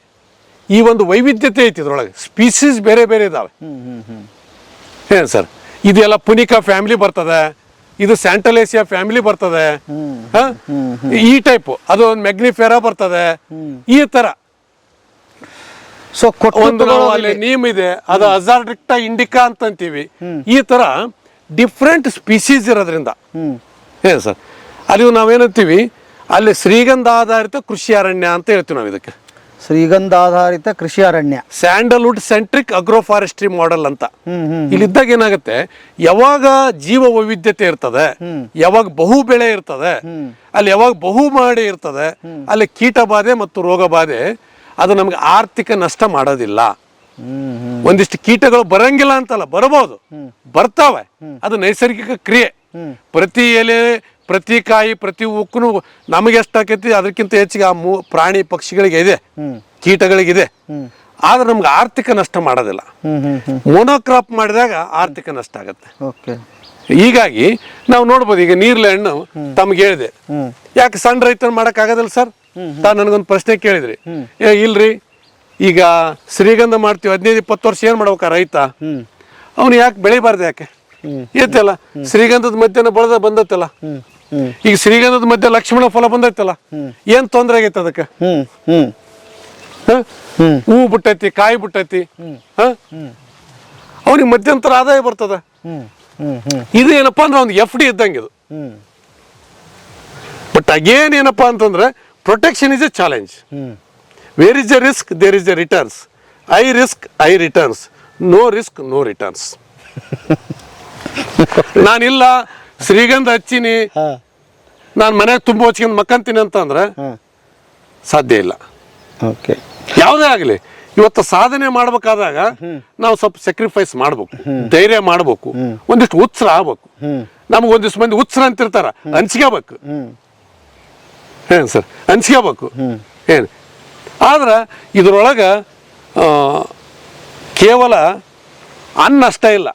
ಈ ಒಂದು ವೈವಿಧ್ಯತೆ ಐತಿ ಇದ್ರೊಳಗೆ, ಸ್ಪೀಸೀಸ್ ಬೇರೆ ಬೇರೆ ಇದಾವೆ. ಏನ್ ಸರ್, ಇದೆಲ್ಲ ಪುನಿಕಾ ಫ್ಯಾಮಿಲಿ ಬರ್ತದೆ, ಇದು ಸ್ಯಾಂಟಲೇಸಿಯಾ ಫ್ಯಾಮಿಲಿ ಬರ್ತದೆ, ಈ ಟೈಪ್. ಅದು ಒಂದು ಮೆಗ್ನಿಫೆರಾ ಬರ್ತದೆ. ಈ ತರ ಸೊ ಒಂದು ನಾವು ಅಲ್ಲಿ ನೀಮ್ ಇದೆ, ಅದು ಅಜಾರ್ಡಿಕ್ಟಾ ಇಂಡಿಕಾ ಅಂತ ಅಂತೀವಿ. ಈ ತರ ಡಿಫ್ರೆಂಟ್ ಸ್ಪೀಸೀಸ್ ಇರೋದ್ರಿಂದ ಏನ್ ಸರ್, ಅಲ್ಲಿ ನಾವೇನಂತೀವಿ, ಅಲ್ಲಿ ಶ್ರೀಗಂಧ ಆಧಾರಿತ ಕೃಷಿ ಅರಣ್ಯ ಅಂತ ಹೇಳ್ತೀವಿ ನಾವು ಇದಕ್ಕೆ. ಶ್ರೀಗಂಧಾಧಾರಿತ ಕೃಷಿ ಅರಣ್ಯ, Sandalwood centric agro forestry model ಅಂತ. ಇಲ್ಲಿದ್ದಾಗ ಏನಾಗುತ್ತೆ, ಯಾವಾಗ ಜೀವ ವೈವಿಧ್ಯತೆ ಇರ್ತದೆ, ಯಾವಾಗ ಬಹು ಬೆಳೆ ಇರ್ತದೆ, ಅಲ್ಲಿ ಯಾವಾಗ ಬಹು ಮಾಡಿ ಇರ್ತದೆ, ಅಲ್ಲಿ ಕೀಟ ಬಾಧೆ ಮತ್ತು ರೋಗ ಬಾಧೆ ಅದು ನಮ್ಗೆ ಆರ್ಥಿಕ ನಷ್ಟ ಮಾಡೋದಿಲ್ಲ. ಒಂದಿಷ್ಟು ಕೀಟಗಳು ಬರಂಗಿಲ್ಲ ಅಂತಲ್ಲ, ಬರಬಹುದು, ಬರ್ತಾವೆ. ಅದು ನೈಸರ್ಗಿಕ ಕ್ರಿಯೆ. ಪ್ರತಿ ಎಲೆ, ಪ್ರತಿ ಕಾಯಿ, ಪ್ರತಿ ಉಕ್ಕನು ನಮಗೆ ಎಷ್ಟಾಕೈತಿ ಅದಕ್ಕಿಂತ ಹೆಚ್ಚಿಗೆ ಆ ಪ್ರಾಣಿ ಪಕ್ಷಿಗಳಿಗೆ ಇದೆ, ಕೀಟಗಳಿಗಿದೆ. ಆದ್ರೆ ನಮ್ಗೆ ಆರ್ಥಿಕ ನಷ್ಟ ಮಾಡೋದಿಲ್ಲ. ಮೊನೋಕ್ರಾಪ್ ಮಾಡಿದಾಗ ಆರ್ಥಿಕ ನಷ್ಟ ಆಗತ್ತೆ. ಹೀಗಾಗಿ ನಾವು ನೋಡ್ಬೋದು, ಈಗ ನೀರ್ಲೆ ಹಣ್ಣು ತಮ್ಗೆ ಹೇಳಿದೆ, ಯಾಕೆ ಸಣ್ಣ ರೈತನ ಮಾಡಕ್ ಆಗೋದಿಲ್ಲ ಸರ್? ನನಗೊಂದು ಪ್ರಶ್ನೆ ಕೇಳಿದ್ರಿ. ಇಲ್ರಿ, ಈಗ ಶ್ರೀಗಂಧ ಮಾಡ್ತೀವಿ, 15-20 ವರ್ಷ ಏನ್ ಮಾಡ್ಬೇಕ ರೈತ? ಅವನು ಯಾಕೆ ಬೆಳಿಬಾರ್ದು? ಯಾಕೆ ಐತಲ್ಲ, ಶ್ರೀಗಂಧದ ಮಧ್ಯನ ಬಳದ ಬಂದತ್ತಲ್ಲ, ಈಗ ಶ್ರೀಗಂಧದ ಮಧ್ಯೆ ಲಕ್ಷ್ಮಣ ಫಲ ಬಂದೈತಲ್ಲ, ಏನ್ ತೊಂದ್ರೆ ಆಗೈತೆ ಅದಕ್ಕೆ? ಹೂ ಬಿಟ್ಟೈತಿ, ಕಾಯಿ ಬಿಟ್ಟೈತಿ, ಅವ್ನಿಗೆ ಮಧ್ಯಂತರ ಆದಾಯ ಬರ್ತದ. ಇದು ಏನಪ್ಪಾ ಅಂದ್ರೆ ಒಂದು FD ಇದ್ದಂಗೆ ಇದು. ಬಟ್ ಅಗೇನ್ ಏನಪ್ಪಾ ಅಂತಂದ್ರೆ, protection is a challenge. Where is a risk, there is a returns. High risk, high returns. No risk, no returns. ನಾನಿಲ್ಲ ಶ್ರೀಗಂಧ ಹಚ್ಚಿನಿ, ನಾನು ಮನ್ಯಾಗ ತುಂಬ ಹಚ್ಕೊಂಡು ಮಕ್ಕಂತೀನಿ ಅಂತಂದ್ರೆ ಸಾಧ್ಯ ಇಲ್ಲ. ಯಾವುದೇ ಆಗಲಿ, ಇವತ್ತು ಸಾಧನೆ ಮಾಡ್ಬೇಕಾದಾಗ ನಾವು ಸ್ವಲ್ಪ ಸ್ಯಾಕ್ರಿಫೈಸ್ ಮಾಡ್ಬೇಕು, ಧೈರ್ಯ ಮಾಡ್ಬೇಕು, ಒಂದಿಷ್ಟು ಉತ್ಸರ ಆಗ್ಬೇಕು. ನಮ್ಗೆ ಒಂದಿಷ್ಟು ಮಂದಿ ಉತ್ಸರ ಅಂತಿರ್ತಾರ, ಹಂಚ್ಕೋಬೇಕು. ಏನ್ ಸರ್, ಹಂಚ್ಕೋಬೇಕು. ಏನು ಆದ್ರೆ ಇದ್ರೊಳಗ ಕೇವಲ ಅನ್ನ ಅಷ್ಟೇ ಇಲ್ಲ,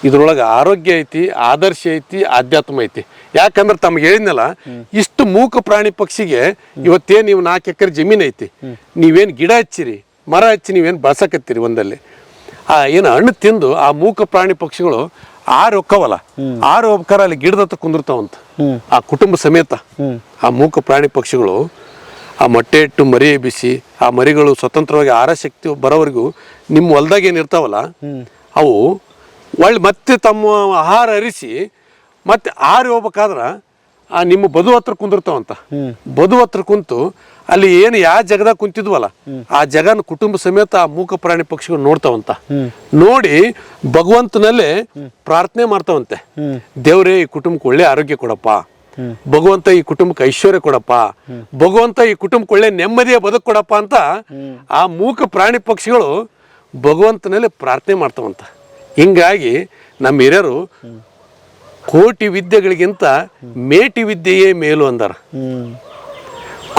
ಇದ್ರೊಳಗೆ ಆರೋಗ್ಯ ಐತಿ, ಆದರ್ಶ ಐತಿ, ಆಧ್ಯಾತ್ಮ ಐತಿ. ಯಾಕಂದ್ರೆ ತಮ್ಗೆ ಹೇಳಿದ್ನಲ್ಲ, ಇಷ್ಟು ಮೂಕ ಪ್ರಾಣಿ ಪಕ್ಷಿಗೆ ಇವತ್ತೇನು ನೀವು 4 ಎಕರೆ ಜಮೀನು ಐತಿ, ನೀವೇನು ಗಿಡ ಹಚ್ಚಿರಿ, ಮರ ಹಚ್ಚಿ ನೀವೇನು ಬಳಸಕತ್ತೀರಿ ಒಂದಲ್ಲಿ, ಆ ಏನು ಹಣ್ಣು ತಿಂದು ಆ ಮೂಕ ಪ್ರಾಣಿ ಪಕ್ಷಿಗಳು 6 ಒಕ್ಕವಲ್ಲ, 6 ಒಕ್ಕರ ಅಲ್ಲಿ ಗಿಡದತ್ತ ಕುಂದಿರ್ತಾವಂತ, ಆ ಕುಟುಂಬ ಸಮೇತ. ಆ ಮೂಕ ಪ್ರಾಣಿ ಪಕ್ಷಿಗಳು ಆ ಮೊಟ್ಟೆ ಇಟ್ಟು ಮರಿ ಎಬ್ಬಿಸಿ, ಆ ಮರಿಗಳು ಸ್ವತಂತ್ರವಾಗಿ ಆಹಾರ ಶಕ್ತಿ ಬರೋವರೆಗೂ ನಿಮ್ಮ ಹೊಲ್ದಾಗ ಏನಿರ್ತಾವಲ್ಲ, ಅವು ಒಳ್ಳೆ ಮತ್ತೆ ತಮ್ಮ ಆಹಾರ ಅರಿಸಿ ಮತ್ತೆ ಆರಿ ಹೋಗ್ಬೇಕಾದ್ರೆ ಆ ನಿಮ್ಮ ಬದು ಹತ್ರ ಕುಂದಿರ್ತಾವಂತ. ಬದು ಹತ್ರ ಕುಂತು ಅಲ್ಲಿ ಏನು ಯಾವ ಜಗದಾಗ ಕುಂತಿದ್ವಲ್ಲ, ಆ ಜಗನ ಕುಟುಂಬ ಸಮೇತ ಆ ಮೂಕ ಪ್ರಾಣಿ ಪಕ್ಷಿಗಳು ನೋಡ್ತಾವಂತ. ನೋಡಿ ಭಗವಂತನಲ್ಲೇ ಪ್ರಾರ್ಥನೆ ಮಾಡ್ತಾವಂತೆ, ದೇವ್ರೇ ಈ ಕುಟುಂಬಕ್ಕೆ ಒಳ್ಳೆ ಆರೋಗ್ಯ ಕೊಡಪ್ಪ, ಭಗವಂತ ಈ ಕುಟುಂಬಕ್ಕೆ ಐಶ್ವರ್ಯ ಕೊಡಪ್ಪ, ಭಗವಂತ ಈ ಕುಟುಂಬಕ್ಕೆ ಒಳ್ಳೆ ನೆಮ್ಮದಿಯ ಬದುಕು ಕೊಡಪ್ಪ ಅಂತ ಆ ಮೂಕ ಪ್ರಾಣಿ ಪಕ್ಷಿಗಳು ಭಗವಂತನಲ್ಲಿ ಪ್ರಾರ್ಥನೆ ಮಾಡ್ತಾವಂತ. ಹಿಂಗಾಗಿ ನಮ್ಮ ಹಿರಿಯರು ಕೋಟಿ ವಿದ್ಯೆಗಳಿಗಿಂತ ಮೇಟಿ ವಿದ್ಯೆಯೇ ಮೇಲು ಅಂದಾರ.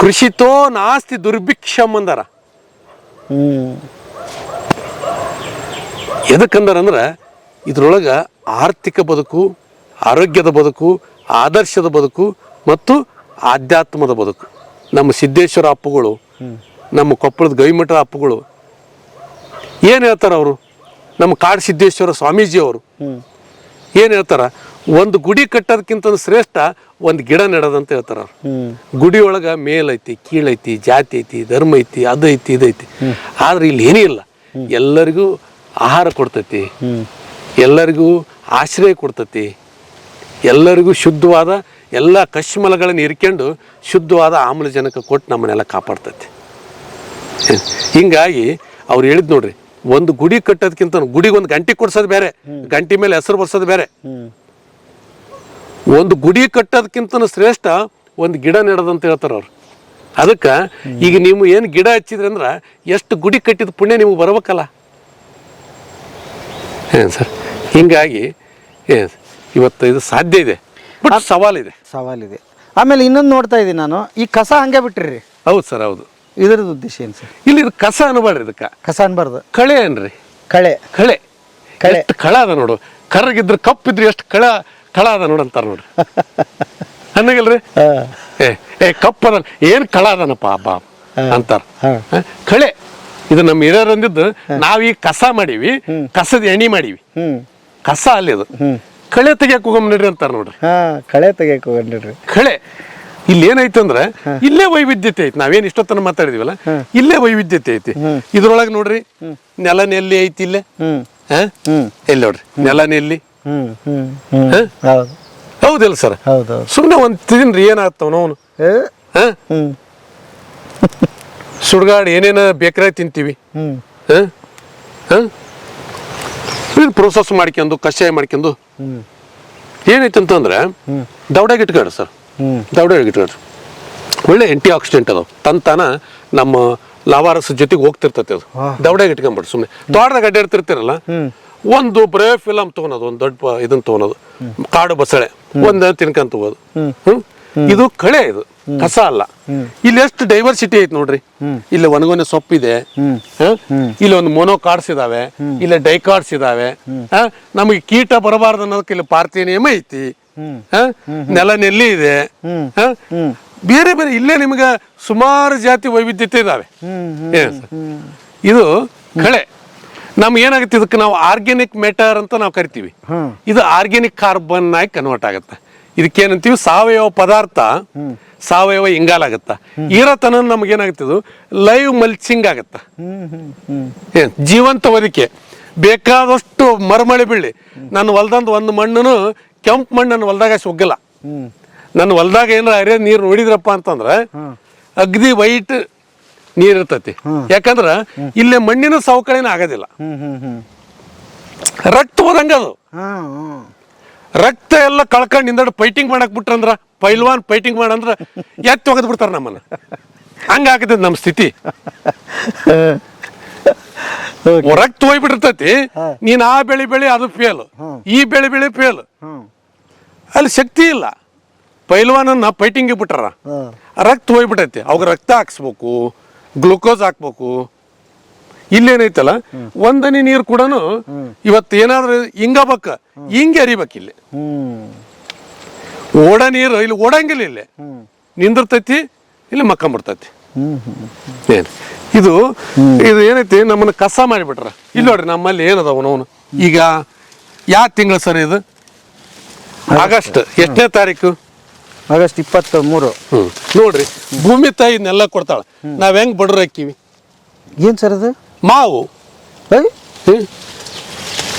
ಕೃಷಿತೋ ನಾಸ್ತಿ ದುರ್ಭಿಕ್ಷಂ ಅಂದಾರ. ಎದಕ್ಕಂದಾರಂದ್ರೆ ಇದ್ರೊಳಗ ಆರ್ಥಿಕ ಬದುಕು, ಆರೋಗ್ಯದ ಬದುಕು, ಆದರ್ಶದ ಬದುಕು ಮತ್ತು ಆಧ್ಯಾತ್ಮದ ಬದುಕು. ನಮ್ಮ ಸಿದ್ದೇಶ್ವರ ಅಪ್ಪುಗಳು, ನಮ್ಮ ಕೊಪ್ಪಳದ ಗವಿಮಠ ಅಪ್ಪುಗಳು ಏನು ಹೇಳ್ತಾರ, ಅವರು ನಮ್ಮ ಕಾಡು ಸಿದ್ದೇಶ್ವರ ಸ್ವಾಮೀಜಿ ಅವರು ಏನು ಹೇಳ್ತಾರ, ಒಂದು ಗುಡಿ ಕಟ್ಟೋದಕ್ಕಿಂತ ಶ್ರೇಷ್ಠ ಒಂದು ಗಿಡ ನೆಡೋದಂತ ಹೇಳ್ತಾರ ಅವ್ರು. ಗುಡಿ ಒಳಗೆ ಮೇಲೈತಿ, ಕೀಳೈತಿ, ಜಾತಿ ಐತಿ, ಧರ್ಮ ಐತಿ, ಅದು ಐತಿ, ಇದೈತಿ. ಆದ್ರೆ ಇಲ್ಲಿ ಏನೂ ಇಲ್ಲ, ಎಲ್ಲರಿಗೂ ಆಹಾರ ಕೊಡ್ತೈತಿ, ಎಲ್ಲರಿಗೂ ಆಶ್ರಯ ಕೊಡ್ತೈತಿ, ಎಲ್ಲರಿಗೂ ಶುದ್ಧವಾದ ಎಲ್ಲ ಕಶ್ಮಲಗಳನ್ನು ಇರ್ಕೊಂಡು ಶುದ್ಧವಾದ ಆಮ್ಲಜನಕ ಕೊಟ್ಟು ನಮ್ಮನ್ನೆಲ್ಲ ಕಾಪಾಡ್ತೈತಿ. ಹಿಂಗಾಗಿ ಅವ್ರು ಹೇಳಿದ್ ನೋಡ್ರಿ, ಒಂದು ಗುಡಿ ಕಟ್ಟೋದಕ್ಕಿಂತ ಗುಡಿಗೆ ಒಂದು ಗಂಟೆ ಕೊಡ್ಸೋದು ಬೇರೆ, ಗಂಟೆ ಮೇಲೆ ಹೆಸರು ಬರ್ಸೋದು ಬೇರೆ. ಒಂದು ಗುಡಿ ಕಟ್ಟೋದಕ್ಕಿಂತ ಶ್ರೇಷ್ಠ ಒಂದು ಗಿಡ ನೆಡೋದಂತ ಹೇಳ್ತಾರ ಅವ್ರು. ಅದಕ್ಕೆ ಈಗ ನೀವು ಏನು ಗಿಡ ಹಚ್ಚಿದ್ರಿ ಅಂದ್ರೆ ಎಷ್ಟು ಗುಡಿ ಕಟ್ಟಿದ ಪುಣ್ಯ ನಿಮ್ಗೆ ಬರ್ಬೇಕಲ್ಲ. ಏನು ಸರ್, ಹಿಂಗಾಗಿ ಇವತ್ತು ಇದು ಸಾಧ್ಯ ಇದೆ, ಬಟ್ ಸವಾಲಿದೆ. ಸವಾಲಿದೆ. ಆಮೇಲೆ ಇನ್ನೊಂದು ನೋಡ್ತಾ ಇದ್ದೀನಿ ನಾನು, ಈ ಕಸ ಹಂಗೆ ಬಿಟ್ರಿ. ಹೌದು ಸರ್, ಹೌದು. ಇದ್ರದ್ದು ಉದ್ದೇಶ ಏನು ಸರ್? ಇಲ್ಲಿ ಇದು ಕಸ ಅನ್ಬೇಡ್ರಿ, ಇದಕ್ಕೆ ಕಸ ಅನ್ಬಾರ್ದು, ಕಳೆ ಅನ್ರಿ. ಕಳೆ. ಕಳೆ ಎಷ್ಟು ಕಳ ಅದ ನೋಡು, ಕರ್ರಗಿದ್ರೆ ಕಪ್ಪಿದ್ರೆ ಎಷ್ಟು ಕಳ ಅದ ನೋಡು ಅಂತಾರ ನೋಡ್ರಿ. ಅನ್ನಗಲ್ರಿ, ಏ ಕಪ್ಪ ಅದ ಏನ್ ಕಳ ಅದನಪ್ಪ ಬಾ ಅಂತಾರ. ಕಳೆ ಇದು ನಮ್ಮ ಹಿರಿಯರು ಅಂದಿದ್ದು. ನಾವೀಗ ಕಸ ಮಾಡೀವಿ, ಕಸದ ಎಣ್ಣೆ ಮಾಡೀವಿ, ಕಸ ಅಲ್ಲಿ ಅದು. ಕಳೆ ತೆಗಿಯಕ್ ಹೋಗಮ್ ನಡ್ರಿ ಅಂತಾರ ನೋಡ್ರಿ. ಕಳೆ ತೆಗಿಯಕ್ ಹೋಗ್ರಿ. ಕಳೆ ಇಲ್ಲಿ ಏನೈತೆ ಅಂದ್ರೆ ಇಲ್ಲೇ ವೈವಿಧ್ಯತೆ ಐತಿ. ನಾವೇನ್ ಇಷ್ಟೊತ್ತನ ಮಾತಾಡಿದಿವಲ್ಲ, ಇಲ್ಲೇ ವೈವಿಧ್ಯತೆ ಐತಿ. ಇದ್ರೊಳಗೆ ನೋಡ್ರಿ, ನೆಲ ನೆಲ್ಲಿ ಐತಿ ಇಲ್ಲೇ. ಎಲ್ಲಿ ನೋಡ್ರಿ ನೆಲ ನೆಲ್ಲಿ, ಹೌದಿಲ್ಲ ಸರ್? ಸುಮ್ನೆ ಒಂದ್ ತಿನ್ರಿ ಏನಾಗ್ತಾವ ನೋವು. ಸುಡ್ಗಾಡ್ ಏನೇನ ಬೇಕಾದ್ರೆ ತಿಂತೀವಿ. ಪ್ರೋಸೆಸ್ ಮಾಡ್ಕೊಂಡು ಕಷಾಯ ಮಾಡ್ಕೊಂಡು ಏನೈತೆ ಅಂತಂದ್ರೆ ದವಡೆಗೆ ಇಟ್ಕೊಳ್ರಿ ಸರ್, ದವಡೆಗೆ ಇಟ್ಕೊಳ್ರಿ. ಒಳ್ಳೆ ಆಂಟಿ ಆಕ್ಸಿಡೆಂಟ್ ಅದಾವ, ತಂತಾನ ನಮ್ಮ ಲಾವಾರಸ ಜೊತೆಗೆ ಹೋಗ್ತಿರ್ತೈತೆ ಅದು. ದವಡೆಗೆ ಇಟ್ಕೊಂಡ್ಬಿಡ್ರಿ. ಸುಮ್ಮನೆ ತೋಟದಾಗ ಅಡ್ಡಾಡ್ತಿರ್ತಿರಲ್ಲ, ಒಂದು ಬ್ರೇ ಫಿಲಮ್ ತೊಗೊಳೋದು, ಒಂದು ದೊಡ್ಡ ಇದನ್ನ ತೊಗೊಳೋದು, ಕಾಡು ಬಸಳೆ ಒಂದ ತಿನ್ಕೊಂತ ಹೋಗೋದು. ಇದು ಕಳೆ, ಇದು ಕಸ ಅಲ್ಲ. ಇಲ್ಲಿ ಎಷ್ಟು ಡೈವರ್ಸಿಟಿ ಐತಿ ನೋಡ್ರಿ. ಇಲ್ಲಿ ಒಣಗೊನೆ ಸೊಪ್ಪಿದೆ, ಇಲ್ಲಿ ಒಂದು ಮೊನೋ ಕಾರ್ಡ್ಸ್ ಇದಾವೆ, ಇಲ್ಲಿ ಡೈ ಕಾರ್ಡ್ಸ್ ಇದಾವೆ. ನಮಗೆ ಕೀಟ ಬರಬಾರ್ದು ಅನ್ನೋದಕ್ಕೆ ಇಲ್ಲಿ ಪಾರ್ಥೇನಿಯಮ್ ಐತಿ, ನೆಲ ನೆಲ್ಲಿ ಇದೆ, ಬೇರೆ ಬೇರೆ ಇಲ್ಲೇ ನಿಮ್ಗೆ ಸುಮಾರು ಜಾತಿ ವೈವಿಧ್ಯತೆ ಇದಾವೆ. ಇದು ಕಳೆ. ನಮ್ಗೆ ಏನಾಗುತ್ತೆ, ಇದಕ್ಕೆ ನಾವು ಆರ್ಗ್ಯಾನಿಕ್ ಮ್ಯಾಟರ್ ಅಂತ ನಾವು ಕರಿತೀವಿ. ಇದು ಆರ್ಗ್ಯಾನಿಕ್ ಕಾರ್ಬನ್ ಆಗಿ ಕನ್ವರ್ಟ್ ಆಗತ್ತೆ. ಇದಕ್ಕೇನಂತೀವಿ, ಸಾವಯವ ಪದಾರ್ಥ, ಸಾವಯವ ಇಂಗಾಲಾಗತ್ತ. ಇರತನ ನಮಗೇನಾಗುತ್ತೆ, ಇದು ಲೈವ್ ಮಲ್ಚಿಂಗ್ ಆಗತ್ತ, ಜೀವಂತ ಹೊದಿಕೆ. ಬೇಕಾದಷ್ಟು ಮರಮಳೆ ಬೀಳಿ ನನ್ನ ಹೊಲ್ದಂದು ಒಂದು ಮಣ್ಣು ಕೆಂಪು ಮಣ್ಣು ನನ್ನ ಹೊಲ್ದಾಗ ಒಗ್ಗಲ್ಲ. ನನ್ನ ಹೊಲ್ದಾಗ ಏನಾರ ಅರೆ ನೀರು ನೋಡಿದ್ರಪ್ಪ ಅಂತಂದ್ರೆ ಅಗ್ದಿ ವೈಟ್ ನೀರ್ ಇರ್ತೈತಿ. ಯಾಕಂದ್ರ ಇಲ್ಲೇ ಮಣ್ಣಿನ ಸವಕಳಿನ ಆಗೋದಿಲ್ಲ. ರಕ್ತ ಹೋದಂಗದು, ರಕ್ತ ಎಲ್ಲ ಕಳ್ಕೊಂಡು ಹಿಂದಡ್ ಫೈಟಿಂಗ್ ಮಾಡಕ್ ಬಿಟ್ರಂದ್ರ, ಪೈಲ್ವಾನ್ ಫೈಟಿಂಗ್ ಮಾಡಂದ್ರ ಎತ್ತಿ ಒಗದ್ ಬಿಡ್ತಾರ ನಮ್ಮನ್ನ. ಹಂಗ ಆಗತೈತಿ ನಮ್ಮ ಸ್ಥಿತಿ. ರಕ್ತ ಹೋಗ್ಬಿಟ್ಟಿರ್ತೈತಿ. ನೀನ್ ಆ ಬೆಳಿ ಅದು ಫೇಲ್, ಈ ಬೆಳಿ ಫೇಲ್. ಅಲ್ಲಿ ಶಕ್ತಿ ಇಲ್ಲ. ಪೈಲ್ವಾನನ್ನ ಫೈಟಿಂಗ್ ಬಿಟ್ಟಾರ, ರಕ್ತ ಹೋಗ್ಬಿಟ್ಟೈತಿ. ಅವಾಗ ರಕ್ತ ಹಾಕ್ಸ್ಬೇಕು, ಗ್ಲುಕೋಸ್ ಹಾಕ್ಬೇಕು. ಇಲ್ಲೇನೈತಲ್ಲ, ಒಂದನಿ ನೀರು ಕೂಡ ಇವತ್ತು ಏನಾದ್ರು ಹಿಂಗಬೇಕ, ಹಿಂಗೆ ಅರಿಬೇಕು. ಇಲ್ಲಿ ಓಡ ನೀರು ಇಲ್ಲಿ ಓಡಂಗಿಲ್ಲ, ಇಲ್ಲಿ ನಿಂದಿರ್ತೈತಿ, ಇಲ್ಲಿ ಮಕ್ಕಂಬಿಡ್ತೈತಿ. ಇದು ಏನೈತಿ, ನಮ್ಮನ್ನ ಕಸ ಮಾಡಿಬಿಟ್ರ. ಇಲ್ಲಿ ನೋಡ್ರಿ, ನಮ್ಮಲ್ಲಿ ಏನದವ ನೋವು. ಈಗ ಯಾವ ತಿಂಗಳು ಸರ್ ಇದು? ಆಗಸ್ಟ್ ಎಷ್ಟನೇ ತಾರೀಕು? ಆಗಸ್ಟ್ 23. ನೋಡ್ರಿ, ಭೂಮಿ ತಾಯಿ ಇದನ್ನೆಲ್ಲ ಕೊಡ್ತಾಳ. ನಾವ್ ಹೆಂಗ್ ಬಡ್ರ ಹಾಕಿವಿ? ಏನ್ ಸರ್ ಅದು? ಮಾವು.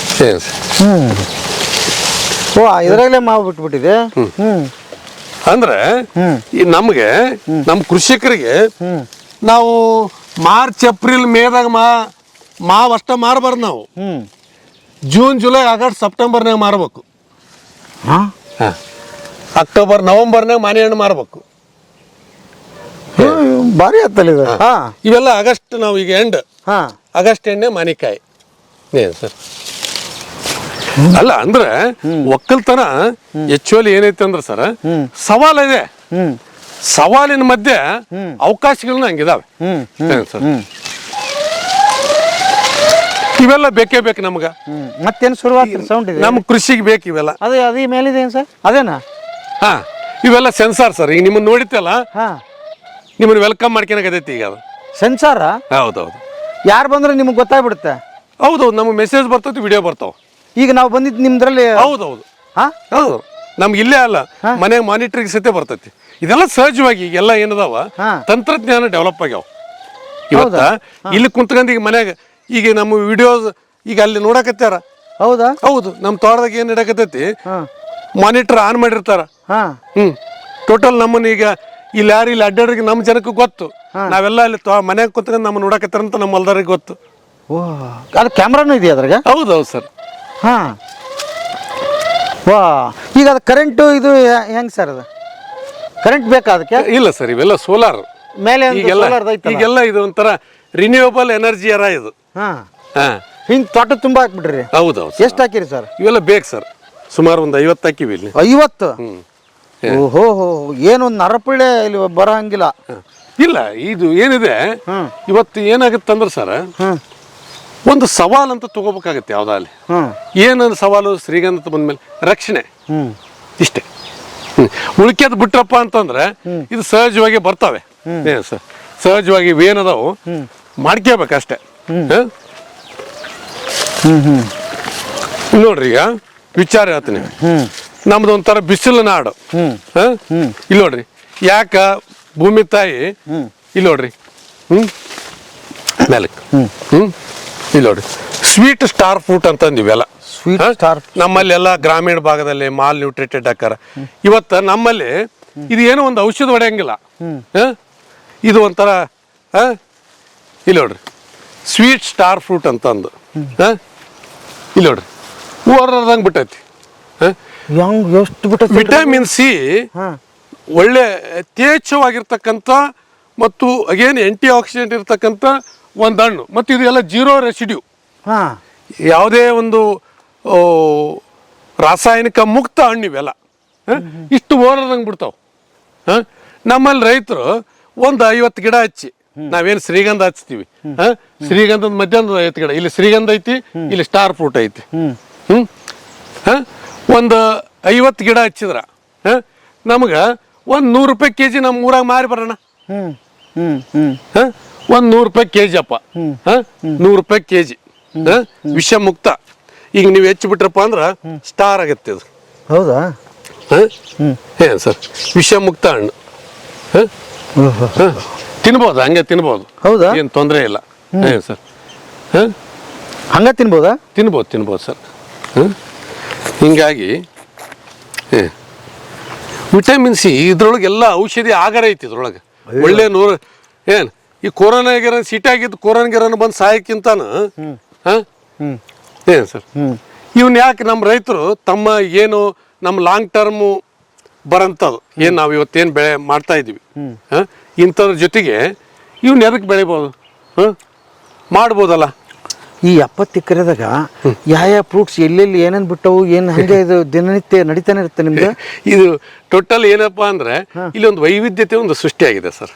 ಓ, ಇದ್ರಾಗಲೇ ಮಾವು ಬಿಟ್ಬಿಟ್ಟಿದೆ. ಅಂದ್ರೆ ನಮ್ಗೆ, ನಮ್ ಕೃಷಿಕರಿಗೆ ನಾವು ಮಾರ್ಚ್ ಏಪ್ರಿಲ್ ಮೇದಾಗ ಮಾವು ಅಷ್ಟ ಮಾರಬಾರ್ದು. ನಾವು ಜೂನ್ ಜುಲೈ ಆಗಸ್ಟ್ ಸೆಪ್ಟೆಂಬರ್ನಾಗ ಮಾರಬೇಕು. ಅಕ್ಟೋಬರ್ ನವೆಂಬರ್ನಾಗ ಮಾನೆ ಹಣ್ಣು ಮಾರಬೇಕು. ಭಾರಿ ಆತಲ್ಲ ಇದು. ಇವೆಲ್ಲ ಆಗಸ್ಟ್, ನಾವು ಈಗ ಎಂಡ್ ಆಗಸ್ಟ್ ಎಣ್ಣೆ ಮಾನಿಕಾಯಿ ಸರ್. ಅಲ್ಲ ಅಂದ್ರೆ ಒಕ್ಕಲ್ತನ ಆಕ್ಚುಲಿ ಏನೈತೆ ಅಂದ್ರೆ ಸರ್, ಸವಾಲಿದೆ. ಸವಾಲಿನ ಮಧ್ಯೆ ಅವಕಾಶಗಳನ್ನ ಹಂಗಿದಾವೆ ಸರ್. ಇವೆಲ್ಲ ಬೇಕೇ ಬೇಕು ನಮ್ಗ. ಮತ್ತೇನು ಶುರುವಾತ ಸೌಂಡ್ ಇದೆ ನಮ್ ಕೃಷಿಗೆ ಬೇಕು ಇವೆಲ್ಲ. ಅದೇ ಮೇಲಿದೆ ಏನು ಸರ್? ಅದೇನಾ? ಇವೆಲ್ಲ ಸೆನ್ಸಾರ್ ಸರ್. ಈಗ ನಿಮ್ಮನ್ನ ನೋಡಿತ್ತಲ್ಲ, ನಿಮ್ಮನ್ನ ವೆಲ್ಕಮ್ ಮಾಡ್ಕೊಳಕತೈತಿ ಈಗ. ಅದು ಸೆನ್ಸಾರ? ಹೌದೌದು. ಯಾರು ಬಂದ್ರೆ ನಿಮ್ಗೆ ಗೊತ್ತಾಗ್ಬಿಡುತ್ತೆ. ಹೌದೌದು, ನಮ್ಗೆ ಮೆಸೇಜ್ ಬರ್ತೈತಿ, ವಿಡಿಯೋ ಬರ್ತಾವ. ಈಗ ನಾವು ಬಂದಿದ್ದು ನಿಮ್ದ್ರಲ್ಲಿ? ಹೌದೌದು. ಹೌದು, ನಮ್ಗೆ ಇಲ್ಲೇ ಅಲ್ಲ, ಮನೆಗೆ ಮಾನಿಟರಿಂಗ್ ಸಹಿತ ಬರ್ತೈತಿ. ಇದೆಲ್ಲ ಸಹಜವಾಗಿ ಈಗೆಲ್ಲ ಏನದಾವ, ತಂತ್ರಜ್ಞಾನ ಡೆವಲಪ್ ಆಗ್ಯಾವ. ಇವತ್ತ ಇಲ್ಲಿ ಕುಂತ್ಕೊಂಡ್ ಈಗ ಮನ್ಯಾಗ ಈಗ ನಮ್ಮ ವಿಡಿಯೋಸ್ ಈಗ ಅಲ್ಲಿ ನೋಡಕತ್ತಾರ. ಹೌದಾ? ಹೌದು. ನಮ್ಮ ತೋಟದಾಗ ಏನ್ ನಡಕತೈತಿ, ಮಾನಿಟರ್ ಆನ್ ಮಾಡಿರ್ತಾರ. ಟೋಟಲ್ ನಮ್ಮನ್ನ ಈಗ ಇಲ್ಲಿ ಯಾರು ಇಲ್ಲಿ ಅಡ್ಡಾಡ್ರಿಗೆ ನಮ್ಮ ಜನಕ್ಕೆ ಗೊತ್ತು. ನಾವೆಲ್ಲ ಅಲ್ಲಿ ಮನ್ಯಾಗ ಕುಂತ್ಕೊಂಡು ನಮ್ಮ ನೋಡಕತ್ತಾರ ಅಂತ ನಮ್ಮ ಹೊಲ್ದಾರಿಗೆ ಗೊತ್ತು. ಅದು ಕ್ಯಾಮ್ರಾನು ಇದೆಯಾ ಅದ್ರಾಗ? ಹೌದೌದು ಸರ್. ವಾ, ಈಗ ಅದು ಕರೆಂಟು ಇದು ಹೆಂಗ್ ಸರ್? ಅದು ಕರೆಂಟ್ ಬೇಕಾ ಅದಕ್ಕೆ? ಇಲ್ಲ ಸರ್, ಇವೆಲ್ಲ ಸೋಲಾರ್ ಮೇಲೆ. ಈಗೆಲ್ಲ ಇದು ಒಂಥರ ರಿನ್ಯೂವಬಲ್ ಎನರ್ಜಿ ಅರ ಇದು. ಹಿಂಗ್ ತೋಟ ತುಂಬಾ ಹಾಕ್ಬಿಟ್ರಿ? ಹೌದೌದು. ಎಷ್ಟು ಹಾಕಿರಿ ಸರ್? ಇವೆಲ್ಲ ಬೇಕು ಸರ್. ಸುಮಾರು ಒಂದು 50 ಹಾಕಿವಿ ಇಲ್ಲಿ. 50? ಓಹೋ ಹೋ, ಏನೊಂದು ನರಪಿಳ್ಳೆ ಇಲ್ಲಿ ಬರೋ ಹಂಗಿಲ್ಲ. ಇಲ್ಲ, ಇದು ಏನಿದೆ ಇವತ್ತು ಏನಾಗುತ್ತಂದ್ರೆ ಸರ್, ಒಂದು ಸವಾಲು ಅಂತ ತಗೋಬೇಕಾಗತ್ತೆ ಯಾವ್ದಾಗಲಿ. ಏನಂದ್ರೆ ಸವಾಲು ಶ್ರೀಗಂಧ ಬಂದ್ಮೇಲೆ ರಕ್ಷಣೆ ಇಷ್ಟೇ. ಉಳ್ಕ್ಯದ ಬಿಟ್ರಪ್ಪ ಅಂತಂದ್ರೆ ಇದು ಸಹಜವಾಗಿ ಬರ್ತಾವೆ. ಸರ್ ಸಹಜವಾಗಿ ಏನದಾವು ಮಾಡ್ಕೋಬೇಕಷ್ಟೇ. ನೋಡ್ರಿ, ಈಗ ವಿಚಾರ ಹೇಳ್ತೀನಿ. ನಮ್ದು ಒಂಥರ ಬಿಸಿಲು ನಾಡು. ಇಲ್ಲಿ ನೋಡ್ರಿ, ಯಾಕ ಭೂಮಿ ತಾಯಿ ಇಲ್ಲಿ ನೋಡ್ರಿ ಮೇಲಕ್ಕೆ ಇಲ್ಲಿ ನೋಡ್ರಿ ಸ್ವೀಟ್ ಸ್ಟಾರ್ ಫ್ರೂಟ್ ಅಂತ ಅಂದಿವೆಲ್ಲ. ಸ್ವೀಟ್ ಸ್ಟಾರ್ ನಮ್ಮಲ್ಲಿ ಎಲ್ಲ ಗ್ರಾಮೀಣ ಭಾಗದಲ್ಲಿ ಮಾಲ್ ನ್ಯೂಟ್ರಿಟೆಡ್ ಹಾಕಾರ. ಇವತ್ತು ನಮ್ಮಲ್ಲಿ ಇದು ಏನೋ ಒಂದು ಔಷಧ ಹೊಡೆಯಂಗಿಲ್ಲ. ಇದು ಒಂಥರ ಇಲ್ಲಿ ನೋಡ್ರಿ ಸ್ವೀಟ್ ಸ್ಟಾರ್ ಫ್ರೂಟ್ ಅಂತ ಅಂದು ಇಲ್ಲಿ ನೋಡ್ರಿ ಓರ್ದಂಗೆ ಬಿಟ್ಟೈತಿ. ಎಷ್ಟು ಬಿಟ್ಟ ವಿಟಮಿನ್ ಸಿ ಒಳ್ಳೆ ಯಥೇಚ್ಛವಾಗಿರ್ತಕ್ಕಂಥ ಮತ್ತು ಅಗೇನ್ ಆಂಟಿ ಆಕ್ಸಿಡೆಂಟ್ ಇರ್ತಕ್ಕಂಥ ಒಂದು ಹಣ್ಣು. ಮತ್ತು ಇದು ಎಲ್ಲ 0 ರೆಸಿಡ್ಯೂ, ಯಾವುದೇ ಒಂದು ರಾಸಾಯನಿಕ ಮುಕ್ತ ಹಣ್ಣು ಇವೆಲ್ಲ. ಇಷ್ಟು ಓರದಂಗೆ ಬಿಡ್ತಾವೆ. ನಮ್ಮಲ್ಲಿ ರೈತರು ಒಂದು 50 ಗಿಡ ಹಚ್ಚಿ, ನಾವೇನು ಶ್ರೀಗಂಧ ಹಚ್ತೀವಿ, ಶ್ರೀಗಂಧದ ಮಧ್ಯಾಹ್ನದ 50 ಗಿಡ, ಇಲ್ಲಿ ಶ್ರೀಗಂಧ ಐತಿ, ಇಲ್ಲಿ ಸ್ಟಾರ್ ಫ್ರೂಟ್ ಐತಿ. ಒಂದು 50 ಗಿಡ ಹಚ್ಚಿದ್ರ ನಮ್ಗೆ ಒಂದು 100 ರೂಪಾಯಿ ಕೆಜಿ ನಮ್ಮ ಊರಾಗ ಮಾರಿ ಬರೋಣ. ಒಂದು 100 ರೂಪಾಯಿ ಕೆಜಿ ಅಪ್ಪ, 100 ರೂಪಾಯಿ ಕೆಜಿ ವಿಷ ಮುಕ್ತ. ಈಗ ನೀವು ಹೆಚ್ಚು ಬಿಟ್ರಪ್ಪ ಅಂದ್ರೆ ಸ್ಟಾರ್ ಆಗತ್ತೆ ಅದು. ಹೌದಾ? ಏನ್ ಸರ್, ವಿಷ ಮುಕ್ತ ಹಣ್ಣು ತಿನ್ಬೋದು, ಹಂಗೆ ತಿನ್ಬೋದು. ಹೌದಾ? ಏನು ತೊಂದರೆ ಇಲ್ಲ. ಏನ್ ಸರ್, ಹಂಗ ತಿನ್ಬೋದಾ? ತಿನ್ಬೋದು ಸರ್. ಹಿಂಗಾಗಿ ವಿಟಮಿನ್ ಸಿ ಇದ್ರೊಳಗೆಲ್ಲ ಔಷಧಿ ಆಗರ ಐತಿ ಇದ್ರೊಳಗೆ. ಒಳ್ಳೆ ಏನು ಈ ಕೊರೋನಾ ಗಿರ ಸಿಟ್ಟಾಗಿದ್ದು ಕೊರೋನಾ ಗಿರನ ಬಂದು ಸಾಯಕ್ಕಿಂತಾನು ಏನು ಸರ್, ಇವನ್ ಯಾಕೆ ನಮ್ಮ ರೈತರು ತಮ್ಮ ಏನು ನಮ್ಮ ಲಾಂಗ್ ಟರ್ಮು ಬರೋಂಥದ್ದು ಏನು ನಾವು ಇವತ್ತೇನು ಬೆಳೆ ಮಾಡ್ತಾ ಇದ್ದೀವಿ ಇಂಥದ್ರ ಜೊತೆಗೆ ಇವ್ನ ಎದಕ್ಕೆ ಬೆಳಿಬೋದು, ಮಾಡ್ಬೋದಲ್ಲ. ಈ 70 ಎಕರೆದಾಗ ಯಾವ ಫ್ರೂಟ್ಸ್ ಎಲ್ಲೆಲ್ಲಿ ಏನೇನು ಬಿಟ್ಟವು, ಏನು ಹಂಗೆ ಇದು ದಿನನಿತ್ಯ ನಡೀತಾನೆ ಇರುತ್ತೆ ನಿಮ್ದು? ಇದು ಟೋಟಲ್ ಏನಪ್ಪಾ ಅಂದ್ರೆ ಇಲ್ಲಿ ಒಂದು ವೈವಿಧ್ಯತೆ ಒಂದು ಸೃಷ್ಟಿಯಾಗಿದೆ ಸರ್.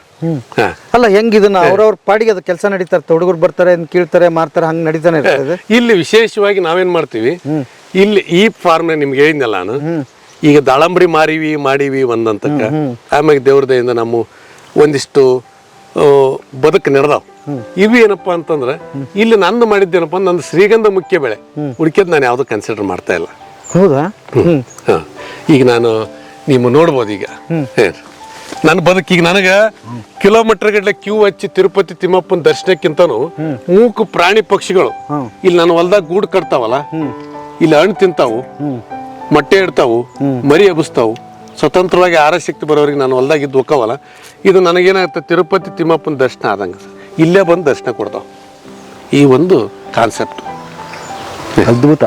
ಅಲ್ಲ, ಹೆಂಗ್ ಇದನ್ನ ಅವ್ರವ್ರ ಪಾಡಿಗೆ ಅದು ಕೆಲಸ ನಡೀತಾರೆ, ಹುಡುಗರು ಬರ್ತಾರೆ ಕೀಳ್ತಾರೆ ಮಾರ್ತಾರೆ, ಹಂಗೆ ನಡೀತಾನೆ ಇರ್ತದೆ. ಇಲ್ಲಿ ವಿಶೇಷವಾಗಿ ನಾವೇನ್ ಮಾಡ್ತೀವಿ, ಇಲ್ಲಿ ಈ ಫಾರ್ಮ್ ನಿಮ್ಗೆ ಹೇಳಿದ್ನಲ್ಲ ನಾನು, ಈಗ ದಾಳಂಬ್ರಿ ಮಾಡೀವಿ ಒಂದಂತಕ್ಕ, ಆಮೇಲೆ ದೇವ್ರ ದಯಿಂದ ನಮ್ಮ ಒಂದಿಷ್ಟು ಬದುಕು ನಡೆದಾವ್. ಇವು ಏನಪ್ಪಾ ಅಂತಂದ್ರೆ ಇಲ್ಲಿ ನಂದು ಮಾಡಿದ್ದೇನಪ್ಪ, ನಂದು ಶ್ರೀಗಂಧ ಮುಖ್ಯ ಬೆಳೆ, ಉಳಿಕೆದ್ ನಾನು ಯಾವ್ದು ಕನ್ಸಿಡರ್ ಮಾಡ್ತಾ ಇಲ್ಲ. ಹೌದಾ? ಈಗ ನಾನು ನೀವು ನೋಡ್ಬೋದು, ಈಗ ನನ್ನ ಬದುಕೀಗ ನನಗೆ ಕಿಲೋಮೀಟರ್ ಗಟ್ಟಲೆ ಕ್ಯೂ ಹಚ್ಚಿ ತಿರುಪತಿ ತಿಮ್ಮಪ್ಪನ ದರ್ಶನಕ್ಕಿಂತನೂ ಮೂಕು ಪ್ರಾಣಿ ಪಕ್ಷಿಗಳು ಇಲ್ಲಿ ನನ್ನ ಹೊಲ್ದಾಗ ಗೂಡು ಕಟ್ತಾವಲ್ಲ, ಇಲ್ಲಿ ಹಣ್ಣು ತಿಂತಾವು, ಮೊಟ್ಟೆ ಇಡ್ತಾವು, ಮರಿ ಎಬ್ಬಿಸ್ತಾವು, ಸ್ವತಂತ್ರವಾಗಿ ಆರಶಕ್ತಿ ಬರೋರಿಗೆ ನಾನು ಹೊಲ್ದಾಗ ಇದ್ದು ಹೋಕ್ಕವಲ್ಲ, ಇದು ನನಗೇನಾಗುತ್ತೆ ತಿರುಪತಿ ತಿಮ್ಮಪ್ಪನ ದರ್ಶನ ಆದಂಗೆ ಇಲ್ಲೇ ಬಂದು ದರ್ಶನ ಕೊಡ್ತಾವ. ಈ ಒಂದು ಕಾನ್ಸೆಪ್ಟ್ ಅದ್ಭುತ.